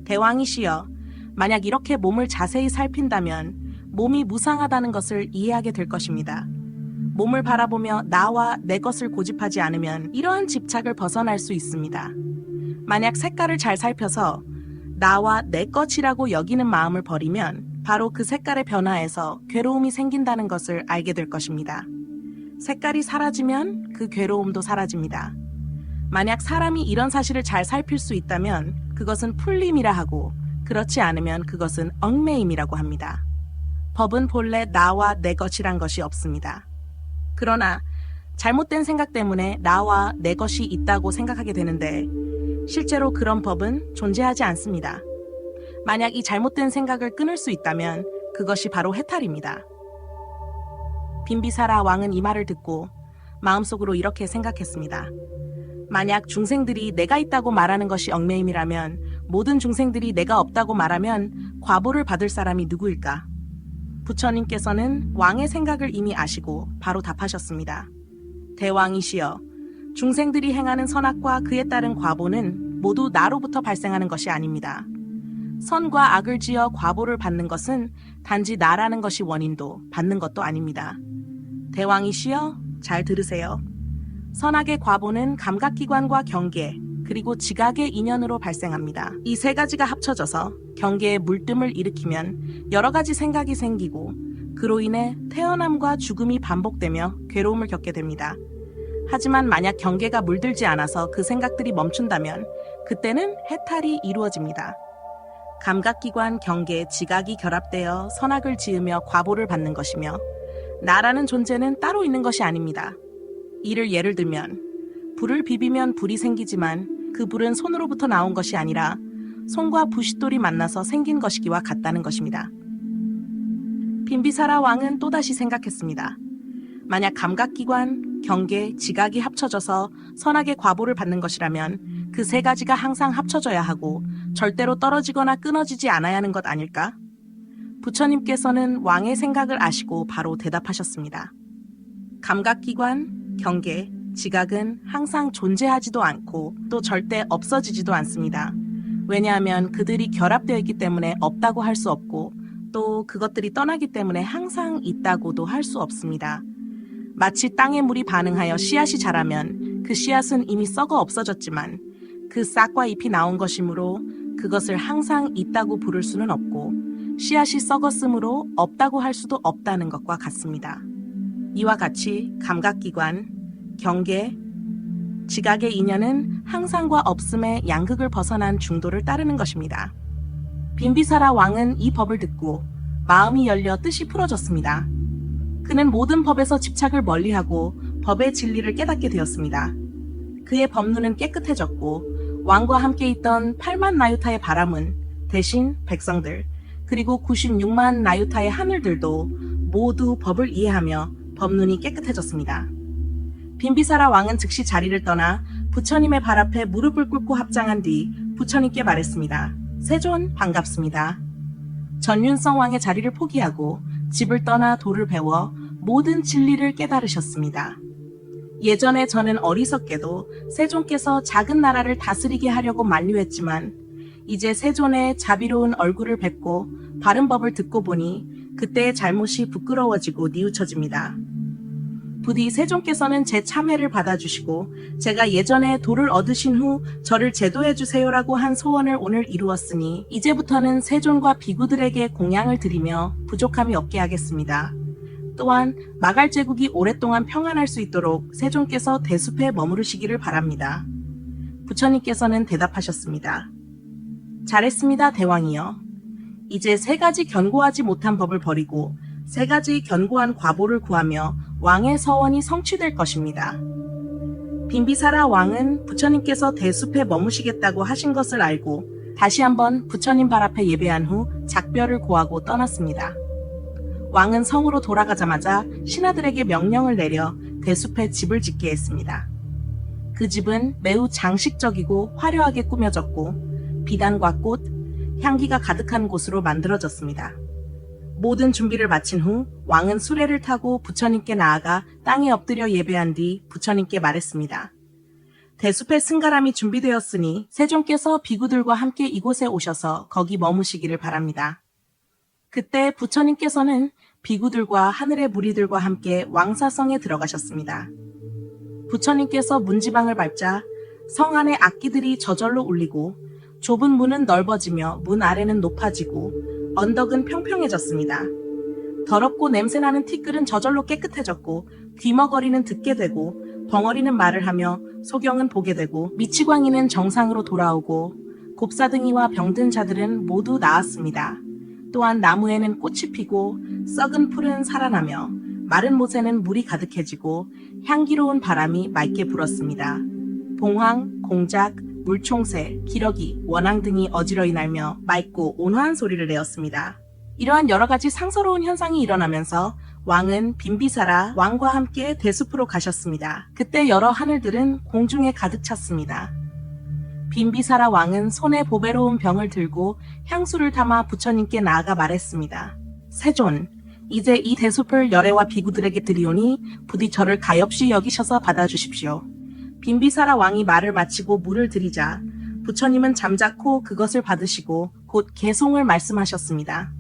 대왕이시여, 만약 이렇게 몸을 자세히 살핀다면 몸이 무상하다는 것을 이해하게 될 것입니다. 몸을 바라보며 나와 내 것을 고집하지 않으면 이러한 집착을 벗어날 수 있습니다. 만약 색깔을 잘 살펴서 나와 내 것이라고 여기는 마음을 버리면 바로 그 색깔의 변화에서 괴로움이 생긴다는 것을 알게 될 것입니다. 색깔이 사라지면 그 괴로움도 사라집니다. 만약 사람이 이런 사실을 잘 살필 수 있다면 그것은 풀림이라 하고 그렇지 않으면 그것은 얽매임이라고 합니다. 법은 본래 나와 내 것이란 것이 없습니다. 그러나 잘못된 생각 때문에 나와 내 것이 있다고 생각하게 되는데 실제로 그런 법은 존재하지 않습니다. 만약 이 잘못된 생각을 끊을 수 있다면 그것이 바로 해탈입니다. 빈비사라 왕은 이 말을 듣고 마음속으로 이렇게 생각했습니다. 만약 중생들이 내가 있다고 말하는 것이 얽매임이라면 모든 중생들이 내가 없다고 말하면 과보를 받을 사람이 누구일까? 부처님께서는 왕의 생각을 이미 아시고 바로 답하셨습니다. 대왕이시여, 중생들이 행하는 선악과 그에 따른 과보는 모두 나로부터 발생하는 것이 아닙니다. 선과 악을 지어 과보를 받는 것은 단지 나라는 것이 원인도 받는 것도 아닙니다. 대왕이시여, 잘 들으세요. 선악의 과보는 감각기관과 경계, 그리고 지각의 인연으로 발생합니다. 이 세 가지가 합쳐져서 경계에 물뜸을 일으키면 여러 가지 생각이 생기고 그로 인해 태어남과 죽음이 반복되며 괴로움을 겪게 됩니다. 하지만 만약 경계가 물들지 않아서 그 생각들이 멈춘다면 그때는 해탈이 이루어집니다. 감각기관, 경계, 지각이 결합되어 선악을 지으며 과보를 받는 것이며 나라는 존재는 따로 있는 것이 아닙니다. 이를 예를 들면 불을 비비면 불이 생기지만 그 불은 손으로부터 나온 것이 아니라 손과 부싯돌이 만나서 생긴 것이기와 같다는 것입니다. 빈비사라 왕은 또다시 생각했습니다. 만약 감각기관, 경계, 지각이 합쳐져서 선악의 과보를 받는 것이라면 그 세 가지가 항상 합쳐져야 하고 절대로 떨어지거나 끊어지지 않아야 하는 것 아닐까? 부처님께서는 왕의 생각을 아시고 바로 대답하셨습니다. 감각기관, 경계, 지각은 항상 존재하지도 않고 또 절대 없어지지도 않습니다. 왜냐하면 그들이 결합되어 있기 때문에 없다고 할 수 없고 또 그것들이 떠나기 때문에 항상 있다고도 할 수 없습니다. 마치 땅에 물이 반응하여 씨앗이 자라면 그 씨앗은 이미 썩어 없어졌지만 그 싹과 잎이 나온 것이므로 그것을 항상 있다고 부를 수는 없고 씨앗이 썩었으므로 없다고 할 수도 없다는 것과 같습니다. 이와 같이 감각기관, 경계, 지각의 인연은 항상과 없음의 양극을 벗어난 중도를 따르는 것입니다. 빈비사라 왕은 이 법을 듣고 마음이 열려 뜻이 풀어졌습니다. 그는 모든 법에서 집착을 멀리하고 법의 진리를 깨닫게 되었습니다. 그의 법눈은 깨끗해졌고 왕과 함께 있던 8만 나유타의 바람은 대신 백성들 그리고 96만 나유타의 하늘들도 모두 법을 이해하며 법눈이 깨끗해졌습니다. 빈비사라 왕은 즉시 자리를 떠나 부처님의 발 앞에 무릎을 꿇고 합장한 뒤 부처님께 말했습니다. 세존 반갑습니다. 전윤성 왕의 자리를 포기하고 집을 떠나 도를 배워 모든 진리를 깨달으셨습니다. 예전에 저는 어리석게도 세존께서 작은 나라를 다스리게 하려고 만류했지만 이제 세존의 자비로운 얼굴을 뵙고 바른 법을 듣고 보니 그때의 잘못이 부끄러워지고 뉘우쳐집니다. 부디 세종께서는 제 참회를 받아주시고 제가 예전에 도를 얻으신 후 저를 제도해 주세요라고 한 소원을 오늘 이루었으니 이제부터는 세존과 비구들에게 공양을 드리며 부족함이 없게 하겠습니다. 또한 마갈 제국이 오랫동안 평안할 수 있도록 세종께서 대숲에 머무르시기를 바랍니다. 부처님께서는 대답하셨습니다. 잘했습니다, 대왕이여. 이제 3가지 견고하지 못한 법을 버리고 3가지 견고한 과보를 구하며 왕의 서원이 성취될 것입니다. 빈비사라 왕은 부처님께서 대숲에 머무시겠다고 하신 것을 알고 다시 한번 부처님 발 앞에 예배한 후 작별을 고하고 떠났습니다. 왕은 성으로 돌아가자마자 신하들에게 명령을 내려 대숲에 집을 짓게 했습니다. 그 집은 매우 장식적이고 화려하게 꾸며졌고 비단과 꽃, 향기가 가득한 곳으로 만들어졌습니다. 모든 준비를 마친 후 왕은 수레를 타고 부처님께 나아가 땅에 엎드려 예배한 뒤 부처님께 말했습니다. 대숲의 승가람이 준비되었으니 세종께서 비구들과 함께 이곳에 오셔서 거기 머무시기를 바랍니다. 그때 부처님께서는 비구들과 하늘의 무리들과 함께 왕사성에 들어가셨습니다. 부처님께서 문지방을 밟자 성 안의 악기들이 저절로 울리고 좁은 문은 넓어지며 문 아래는 높아지고 언덕은 평평해졌습니다. 더럽고 냄새나는 티끌은 저절로 깨끗해졌고 귀머거리는 듣게 되고 벙어리는 말을 하며 소경은 보게 되고 미치광이는 정상으로 돌아오고 곱사등이와 병든 자들은 모두 나았습니다. 또한 나무에는 꽃이 피고 썩은 풀은 살아나며 마른 못에는 물이 가득해지고 향기로운 바람이 맑게 불었습니다. 봉황, 공작, 물총새, 기러기, 원앙 등이 어지러이 날며 맑고 온화한 소리를 내었습니다. 이러한 여러 가지 상서로운 현상이 일어나면서 왕은 빈비사라 왕과 함께 대숲으로 가셨습니다. 그때 여러 하늘들은 공중에 가득 찼습니다. 빈비사라 왕은 손에 보배로운 병을 들고 향수를 담아 부처님께 나아가 말했습니다. 세존, 이제 이 대숲을 열애와 비구들에게 드리오니 부디 저를 가엾이 여기셔서 받아주십시오. 빈비사라 왕이 말을 마치고 물을 들이자 부처님은 잠자코 그것을 받으시고 곧 개송을 말씀하셨습니다.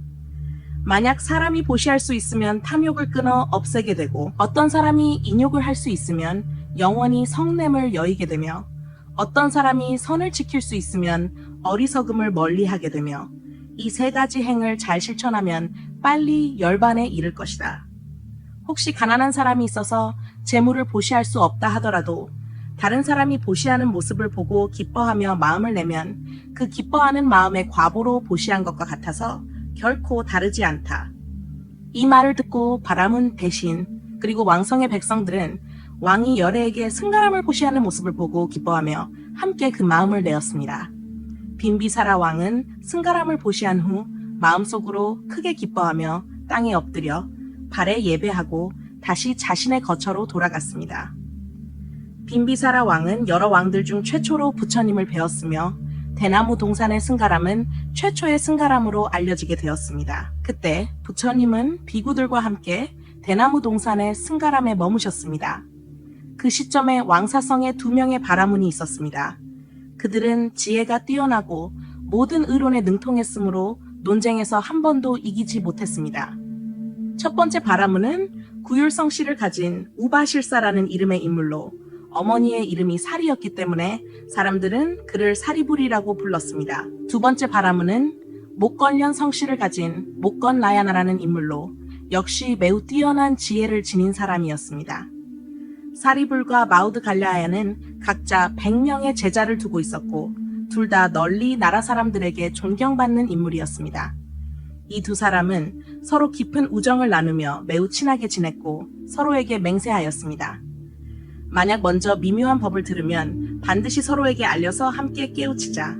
만약 사람이 보시할 수 있으면 탐욕을 끊어 없애게 되고 어떤 사람이 인욕을 할 수 있으면 영원히 성냄을 여의게 되며 어떤 사람이 선을 지킬 수 있으면 어리석음을 멀리하게 되며 이 3가지 행을 잘 실천하면 빨리 열반에 이를 것이다. 혹시 가난한 사람이 있어서 재물을 보시할 수 없다 하더라도 다른 사람이 보시하는 모습을 보고 기뻐하며 마음을 내면 그 기뻐하는 마음의 과보로 보시한 것과 같아서 결코 다르지 않다. 이 말을 듣고 바라문 대신 그리고 왕성의 백성들은 왕이 열애에게 승가람을 보시하는 모습을 보고 기뻐하며 함께 그 마음을 내었습니다. 빈비사라 왕은 승가람을 보시한 후 마음속으로 크게 기뻐하며 땅에 엎드려 발에 예배하고 다시 자신의 거처로 돌아갔습니다. 빈비사라 왕은 여러 왕들 중 최초로 부처님을 배웠으며 대나무 동산의 승가람은 최초의 승가람으로 알려지게 되었습니다. 그때 부처님은 비구들과 함께 대나무 동산의 승가람에 머무셨습니다. 그 시점에 왕사성에 2명의 바라문이 있었습니다. 그들은 지혜가 뛰어나고 모든 의론에 능통했으므로 논쟁에서 한 번도 이기지 못했습니다. 첫 번째 바라문은 구율성씨를 가진 우바실사라는 이름의 인물로 어머니의 이름이 사리였기 때문에 사람들은 그를 사리불이라고 불렀습니다. 두 번째 바라문은 목건련 성씨를 가진 목건라야나라는 인물로 역시 매우 뛰어난 지혜를 지닌 사람이었습니다. 사리불과 마우드 갈라야는 각자 100명의 제자를 두고 있었고 둘 다 널리 나라 사람들에게 존경받는 인물이었습니다. 이 두 사람은 서로 깊은 우정을 나누며 매우 친하게 지냈고 서로에게 맹세하였습니다. 만약 먼저 미묘한 법을 들으면 반드시 서로에게 알려서 함께 깨우치자.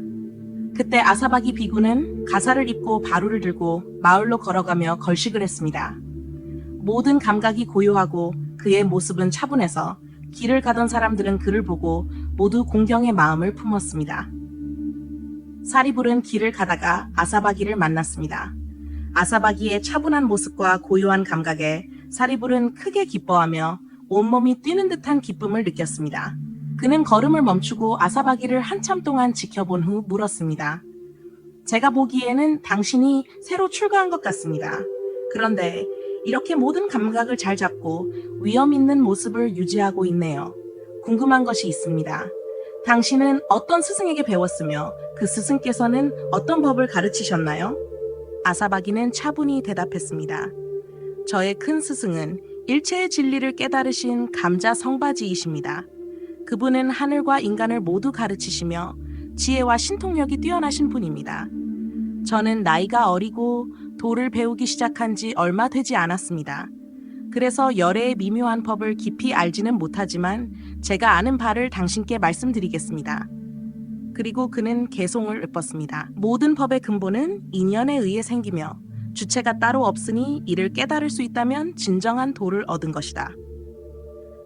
그때 아사바기 비구는 가사를 입고 바루를 들고 마을로 걸어가며 걸식을 했습니다. 모든 감각이 고요하고 그의 모습은 차분해서 길을 가던 사람들은 그를 보고 모두 공경의 마음을 품었습니다. 사리불은 길을 가다가 아사바기를 만났습니다. 아사바기의 차분한 모습과 고요한 감각에 사리불은 크게 기뻐하며 온몸이 뛰는 듯한 기쁨을 느꼈습니다. 그는 걸음을 멈추고 아사바기를 한참 동안 지켜본 후 물었습니다. 제가 보기에는 당신이 새로 출가한 것 같습니다. 그런데 이렇게 모든 감각을 잘 잡고 위험 있는 모습을 유지하고 있네요. 궁금한 것이 있습니다. 당신은 어떤 스승에게 배웠으며 그 스승께서는 어떤 법을 가르치셨나요? 아사바기는 차분히 대답했습니다. 저의 큰 스승은 일체의 진리를 깨달으신 감자 성바지이십니다. 그분은 하늘과 인간을 모두 가르치시며 지혜와 신통력이 뛰어나신 분입니다. 저는 나이가 어리고 도를 배우기 시작한 지 얼마 되지 않았습니다. 그래서 열애의 미묘한 법을 깊이 알지는 못하지만 제가 아는 바를 당신께 말씀드리겠습니다. 그리고 그는 개송을 읊었습니다. 모든 법의 근본은 인연에 의해 생기며 주체가 따로 없으니 이를 깨달을 수 있다면 진정한 도를 얻은 것이다.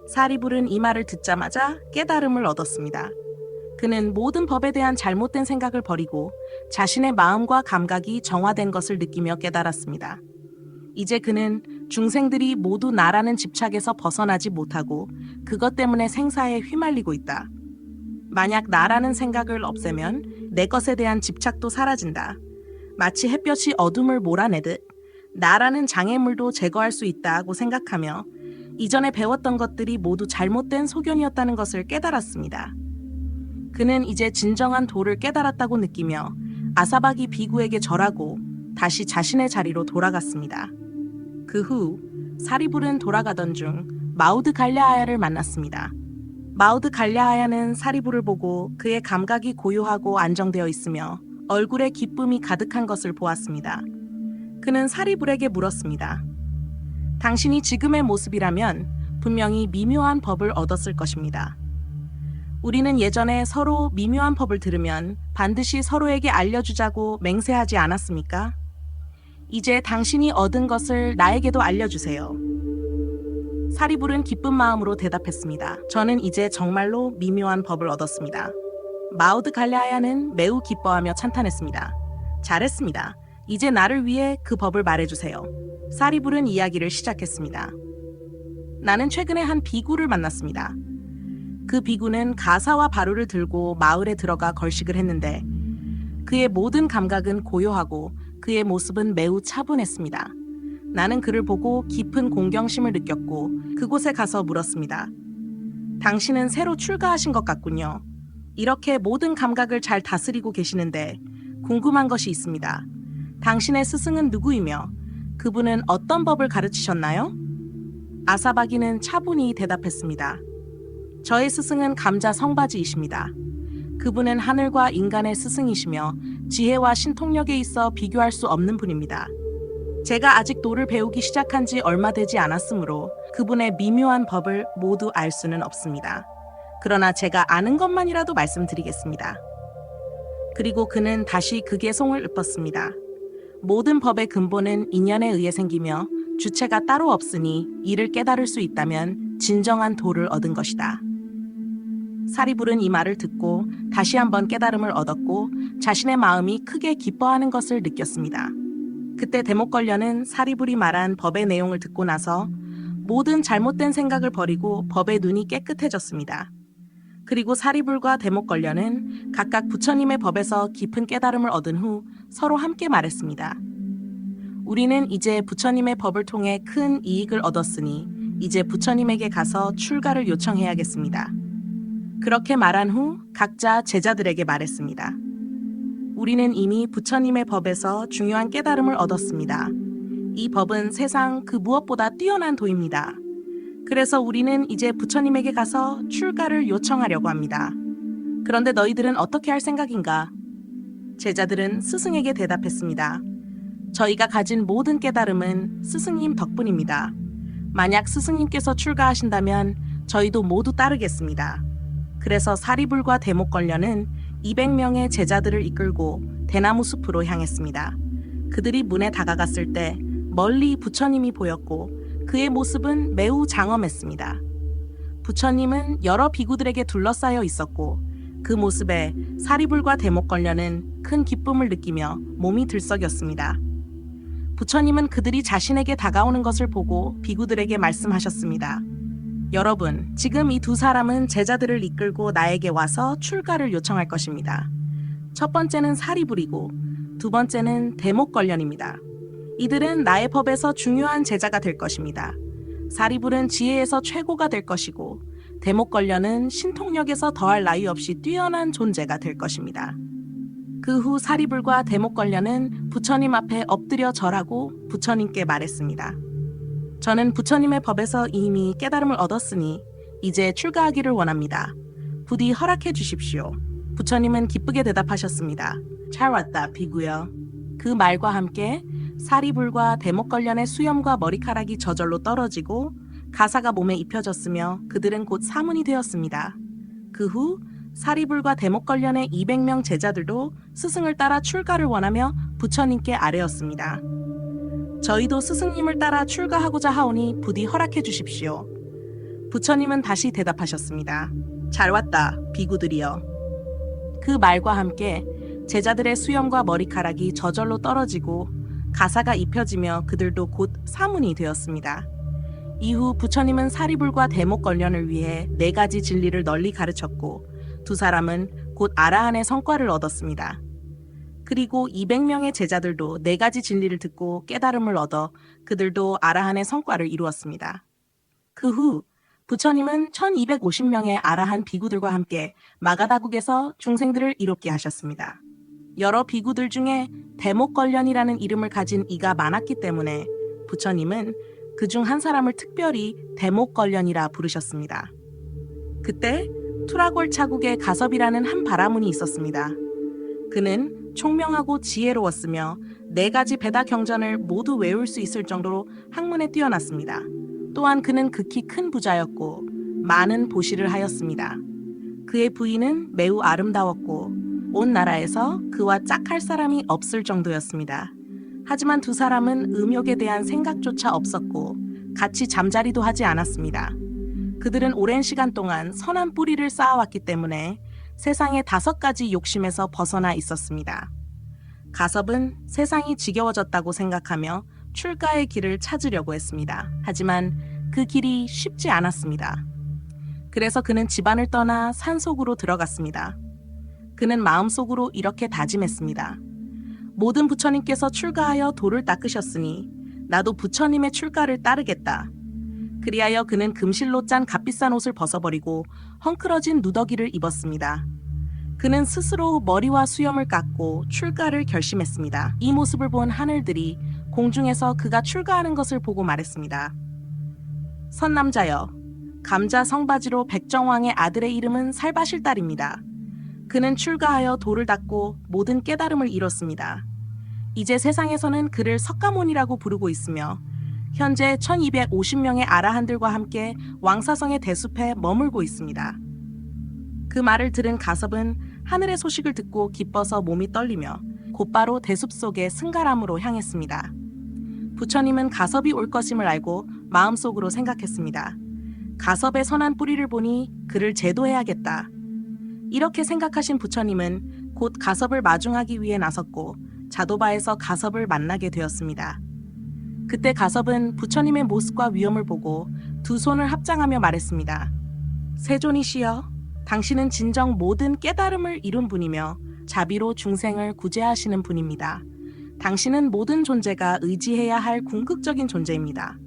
사리불은 이 말을 듣자마자 깨달음을 얻었습니다. 그는 모든 법에 대한 잘못된 생각을 버리고 자신의 마음과 감각이 정화된 것을 느끼며 깨달았습니다. 이제 그는 중생들이 모두 나라는 집착에서 벗어나지 못하고 그것 때문에 생사에 휘말리고 있다. 만약 나라는 생각을 없애면 내 것에 대한 집착도 사라진다. 마치 햇볕이 어둠을 몰아내듯 나라는 장애물도 제거할 수 있다고 생각하며 이전에 배웠던 것들이 모두 잘못된 소견이었다는 것을 깨달았습니다. 그는 이제 진정한 도를 깨달았다고 느끼며 아사바기 비구에게 절하고 다시 자신의 자리로 돌아갔습니다. 그 후 사리불은 돌아가던 중 마우드 갈랴아야를 만났습니다. 마우드 갈랴아야는 사리불을 보고 그의 감각이 고요하고 안정되어 있으며 얼굴에 기쁨이 가득한 것을 보았습니다. 그는 사리불에게 물었습니다. 당신이 지금의 모습이라면 분명히 미묘한 법을 얻었을 것입니다. 우리는 예전에 서로 미묘한 법을 들으면 반드시 서로에게 알려주자고 맹세하지 않았습니까? 이제 당신이 얻은 것을 나에게도 알려주세요. 사리불은 기쁜 마음으로 대답했습니다. 저는 이제 정말로 미묘한 법을 얻었습니다. 마우드 갈랴아야는 매우 기뻐하며 찬탄했습니다. 잘했습니다. 이제 나를 위해 그 법을 말해주세요. 사리불은 이야기를 시작했습니다. 나는 최근에 한 비구를 만났습니다. 그 비구는 가사와 바루를 들고 마을에 들어가 걸식을 했는데 그의 모든 감각은 고요하고 그의 모습은 매우 차분했습니다. 나는 그를 보고 깊은 공경심을 느꼈고 그곳에 가서 물었습니다. 당신은 새로 출가하신 것 같군요. 이렇게 모든 감각을 잘 다스리고 계시는데 궁금한 것이 있습니다. 당신의 스승은 누구이며 그분은 어떤 법을 가르치셨나요? 아사바기는 차분히 대답했습니다. 저의 스승은 감자 성바지이십니다. 그분은 하늘과 인간의 스승이시며 지혜와 신통력에 있어 비교할 수 없는 분입니다. 제가 아직 도를 배우기 시작한 지 얼마 되지 않았으므로 그분의 미묘한 법을 모두 알 수는 없습니다. 그러나 제가 아는 것만이라도 말씀드리겠습니다. 그리고 그는 다시 그 개송을 읊었습니다. 모든 법의 근본은 인연에 의해 생기며 주체가 따로 없으니 이를 깨달을 수 있다면 진정한 도를 얻은 것이다. 사리불은 이 말을 듣고 다시 한번 깨달음을 얻었고 자신의 마음이 크게 기뻐하는 것을 느꼈습니다. 그때 대목걸려는 사리불이 말한 법의 내용을 듣고 나서 모든 잘못된 생각을 버리고 법의 눈이 깨끗해졌습니다. 그리고 사리불과 대목걸려는 각각 부처님의 법에서 깊은 깨달음을 얻은 후 서로 함께 말했습니다. 우리는 이제 부처님의 법을 통해 큰 이익을 얻었으니 이제 부처님에게 가서 출가를 요청해야겠습니다. 그렇게 말한 후 각자 제자들에게 말했습니다. 우리는 이미 부처님의 법에서 중요한 깨달음을 얻었습니다. 이 법은 세상 그 무엇보다 뛰어난 도입니다. 그래서 우리는 이제 부처님에게 가서 출가를 요청하려고 합니다. 그런데 너희들은 어떻게 할 생각인가? 제자들은 스승에게 대답했습니다. 저희가 가진 모든 깨달음은 스승님 덕분입니다. 만약 스승님께서 출가하신다면 저희도 모두 따르겠습니다. 그래서 사리불과 대목걸려는 200명의 제자들을 이끌고 대나무 숲으로 향했습니다. 그들이 문에 다가갔을 때 멀리 부처님이 보였고 그의 모습은 매우 장엄했습니다. 부처님은 여러 비구들에게 둘러싸여 있었고 그 모습에 사리불과 대목걸려는 큰 기쁨을 느끼며 몸이 들썩였습니다. 부처님은 그들이 자신에게 다가오는 것을 보고 비구들에게 말씀하셨습니다. 여러분, 지금 이 두 사람은 제자들을 이끌고 나에게 와서 출가를 요청할 것입니다. 첫 번째는 사리불이고 두 번째는 대목걸련입니다. 이들은 나의 법에서 중요한 제자가 될 것입니다. 사리불은 지혜에서 최고가 될 것이고 대목걸려는 신통력에서 더할 나위 없이 뛰어난 존재가 될 것입니다. 그 후 사리불과 대목걸려는 부처님 앞에 엎드려 절하고 부처님께 말했습니다. 저는 부처님의 법에서 이미 깨달음을 얻었으니 이제 출가하기를 원합니다. 부디 허락해 주십시오. 부처님은 기쁘게 대답하셨습니다. 잘 왔다, 비구여. 그 말과 함께 사리불과 대목걸련의 수염과 머리카락이 저절로 떨어지고 가사가 몸에 입혀졌으며 그들은 곧 사문이 되었습니다. 그 후 사리불과 대목걸련의 200명 제자들도 스승을 따라 출가를 원하며 부처님께 아뢰었습니다. 저희도 스승님을 따라 출가하고자 하오니 부디 허락해 주십시오. 부처님은 다시 대답하셨습니다. 잘 왔다, 비구들이여. 그 말과 함께 제자들의 수염과 머리카락이 저절로 떨어지고 가사가 입혀지며 그들도 곧 사문이 되었습니다. 이후 부처님은 사리불과 대목걸련을 위해 4가지 진리를 널리 가르쳤고 두 사람은 곧 아라한의 성과를 얻었습니다. 그리고 200명의 제자들도 4가지 진리를 듣고 깨달음을 얻어 그들도 아라한의 성과를 이루었습니다. 그 후 부처님은 1250명의 아라한 비구들과 함께 마가다국에서 중생들을 이롭게 하셨습니다. 여러 비구들 중에 대목걸련이라는 이름을 가진 이가 많았기 때문에 부처님은 그중 한 사람을 특별히 대목걸련이라 부르셨습니다. 그때 투라골차국에 가섭이라는 한 바라문이 있었습니다. 그는 총명하고 지혜로웠으며 4가지 베다 경전을 모두 외울 수 있을 정도로 학문에 뛰어났습니다. 또한 그는 극히 큰 부자였고 많은 보시를 하였습니다. 그의 부인은 매우 아름다웠고 온 나라에서 그와 짝할 사람이 없을 정도였습니다. 하지만 두 사람은 음욕에 대한 생각조차 없었고 같이 잠자리도 하지 않았습니다. 그들은 오랜 시간 동안 선한 뿌리를 쌓아왔기 때문에 세상의 5가지 욕심에서 벗어나 있었습니다. 가섭은 세상이 지겨워졌다고 생각하며 출가의 길을 찾으려고 했습니다. 하지만 그 길이 쉽지 않았습니다. 그래서 그는 집안을 떠나 산속으로 들어갔습니다. 그는 마음속으로 이렇게 다짐했습니다. 모든 부처님께서 출가하여 돌을 닦으셨으니 나도 부처님의 출가를 따르겠다. 그리하여 그는 금실로 짠 값비싼 옷을 벗어버리고 헝클어진 누더기를 입었습니다. 그는 스스로 머리와 수염을 깎고 출가를 결심했습니다. 이 모습을 본 하늘들이 공중에서 그가 출가하는 것을 보고 말했습니다. 선남자여, 감자 성바지로 백정왕의 아들의 이름은 살바실달입니다. 그는 출가하여 돌을 닦고 모든 깨달음을 이뤘습니다. 이제 세상에서는 그를 석가모니라고 부르고 있으며 현재 1250명의 아라한들과 함께 왕사성의 대숲에 머물고 있습니다. 그 말을 들은 가섭은 하늘의 소식을 듣고 기뻐서 몸이 떨리며 곧바로 대숲 속의 승가람으로 향했습니다. 부처님은 가섭이 올 것임을 알고 마음속으로 생각했습니다. 가섭의 선한 뿌리를 보니 그를 제도해야겠다. 이렇게 생각하신 부처님은 곧 가섭을 마중하기 위해 나섰고 자도바에서 가섭을 만나게 되었습니다. 그때 가섭은 부처님의 모습과 위엄을 보고 두 손을 합장하며 말했습니다. 세존이시여, 당신은 진정 모든 깨달음을 이룬 분이며 자비로 중생을 구제하시는 분입니다. 당신은 모든 존재가 의지해야 할 궁극적인 존재입니다.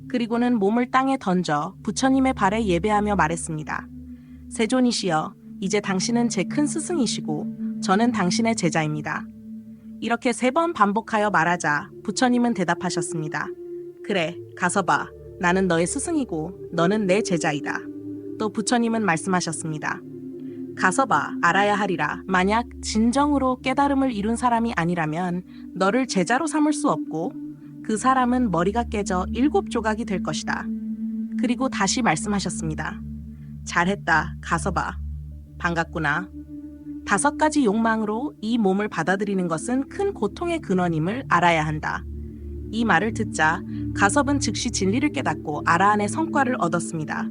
그리고는 몸을 땅에 던져 부처님의 발에 예배하며 말했습니다. 세존이시여, 이제 당신은 제 큰 스승이시고 저는 당신의 제자입니다. 이렇게 3번 반복하여 말하자 부처님은 대답하셨습니다. 그래, 가서봐. 나는 너의 스승이고 너는 내 제자이다. 또 부처님은 말씀하셨습니다. 가서봐, 알아야 하리라. 만약 진정으로 깨달음을 이룬 사람이 아니라면 너를 제자로 삼을 수 없고 그 사람은 머리가 깨져 7조각이 될 것이다. 그리고 다시 말씀하셨습니다. 잘했다, 가서봐. 반갑구나. 5가지 욕망으로 이 몸을 받아들이는 것은 큰 고통의 근원임을 알아야 한다. 이 말을 듣자 가섭은 즉시 진리를 깨닫고 아라한의 성과를 얻었습니다.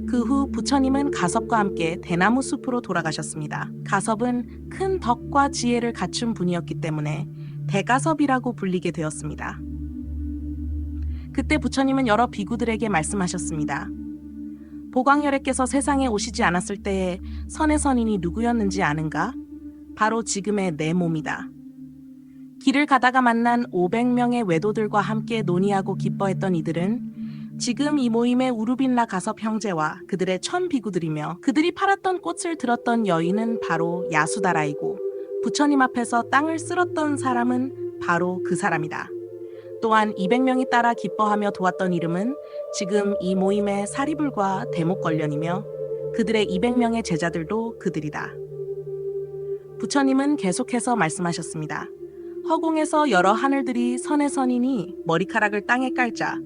그 후 부처님은 가섭과 함께 대나무 숲으로 돌아가셨습니다. 가섭은 큰 덕과 지혜를 갖춘 분이었기 때문에 대가섭이라고 불리게 되었습니다. 그때 부처님은 여러 비구들에게 말씀하셨습니다. 보광열애께서 세상에 오시지 않았을 때에 선의 선인이 누구였는지 아는가? 바로 지금의 내 몸이다. 길을 가다가 만난 500명의 외도들과 함께 논의하고 기뻐했던 이들은 지금 이 모임에 우르빈라 가섭 형제와 그들의 천비구들이며 그들이 팔았던 꽃을 들었던 여인은 바로 야수다라이고 부처님 앞에서 땅을 쓸었던 사람은 바로 그 사람이다. 또한 200명이 따라 기뻐하며 도왔던 이름은 지금 이 모임의 사리불과 대목걸련이며 그들의 200명의 제자들도 그들이다. 부처님은 계속해서 말씀하셨습니다. 허공에서 여러 하늘들이 선의 선이니 머리카락을 땅에 깔자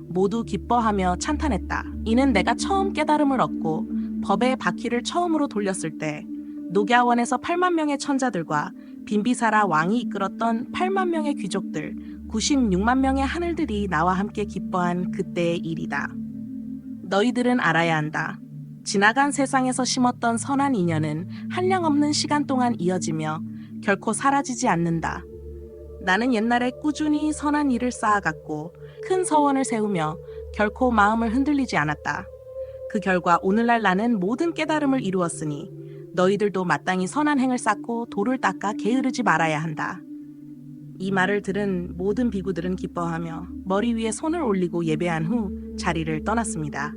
모두 기뻐하며 찬탄했다. 이는 내가 처음 깨달음을 얻고 법의 바퀴를 처음으로 돌렸을 때 녹야원에서 8만 명의 천자들과 빈비사라 왕이 이끌었던 8만 명의 귀족들 96만 명의 하늘들이 나와 함께 기뻐한 그때의 일이다. 너희들은 알아야 한다. 지나간 세상에서 심었던 선한 인연은 한량없는 시간 동안 이어지며 결코 사라지지 않는다. 나는 옛날에 꾸준히 선한 일을 쌓아갔고 큰 서원을 세우며 결코 마음을 흔들리지 않았다. 그 결과 오늘날 나는 모든 깨달음을 이루었으니 너희들도 마땅히 선한 행을 쌓고 돌을 닦아 게으르지 말아야 한다. 이 말을 들은 모든 비구들은 기뻐하며 머리 위에 손을 올리고 예배한 후 자리를 떠났습니다.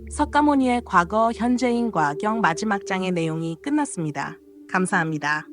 석가모니의 과거, 현재인, 과경 마지막 장의 내용이 끝났습니다. 감사합니다.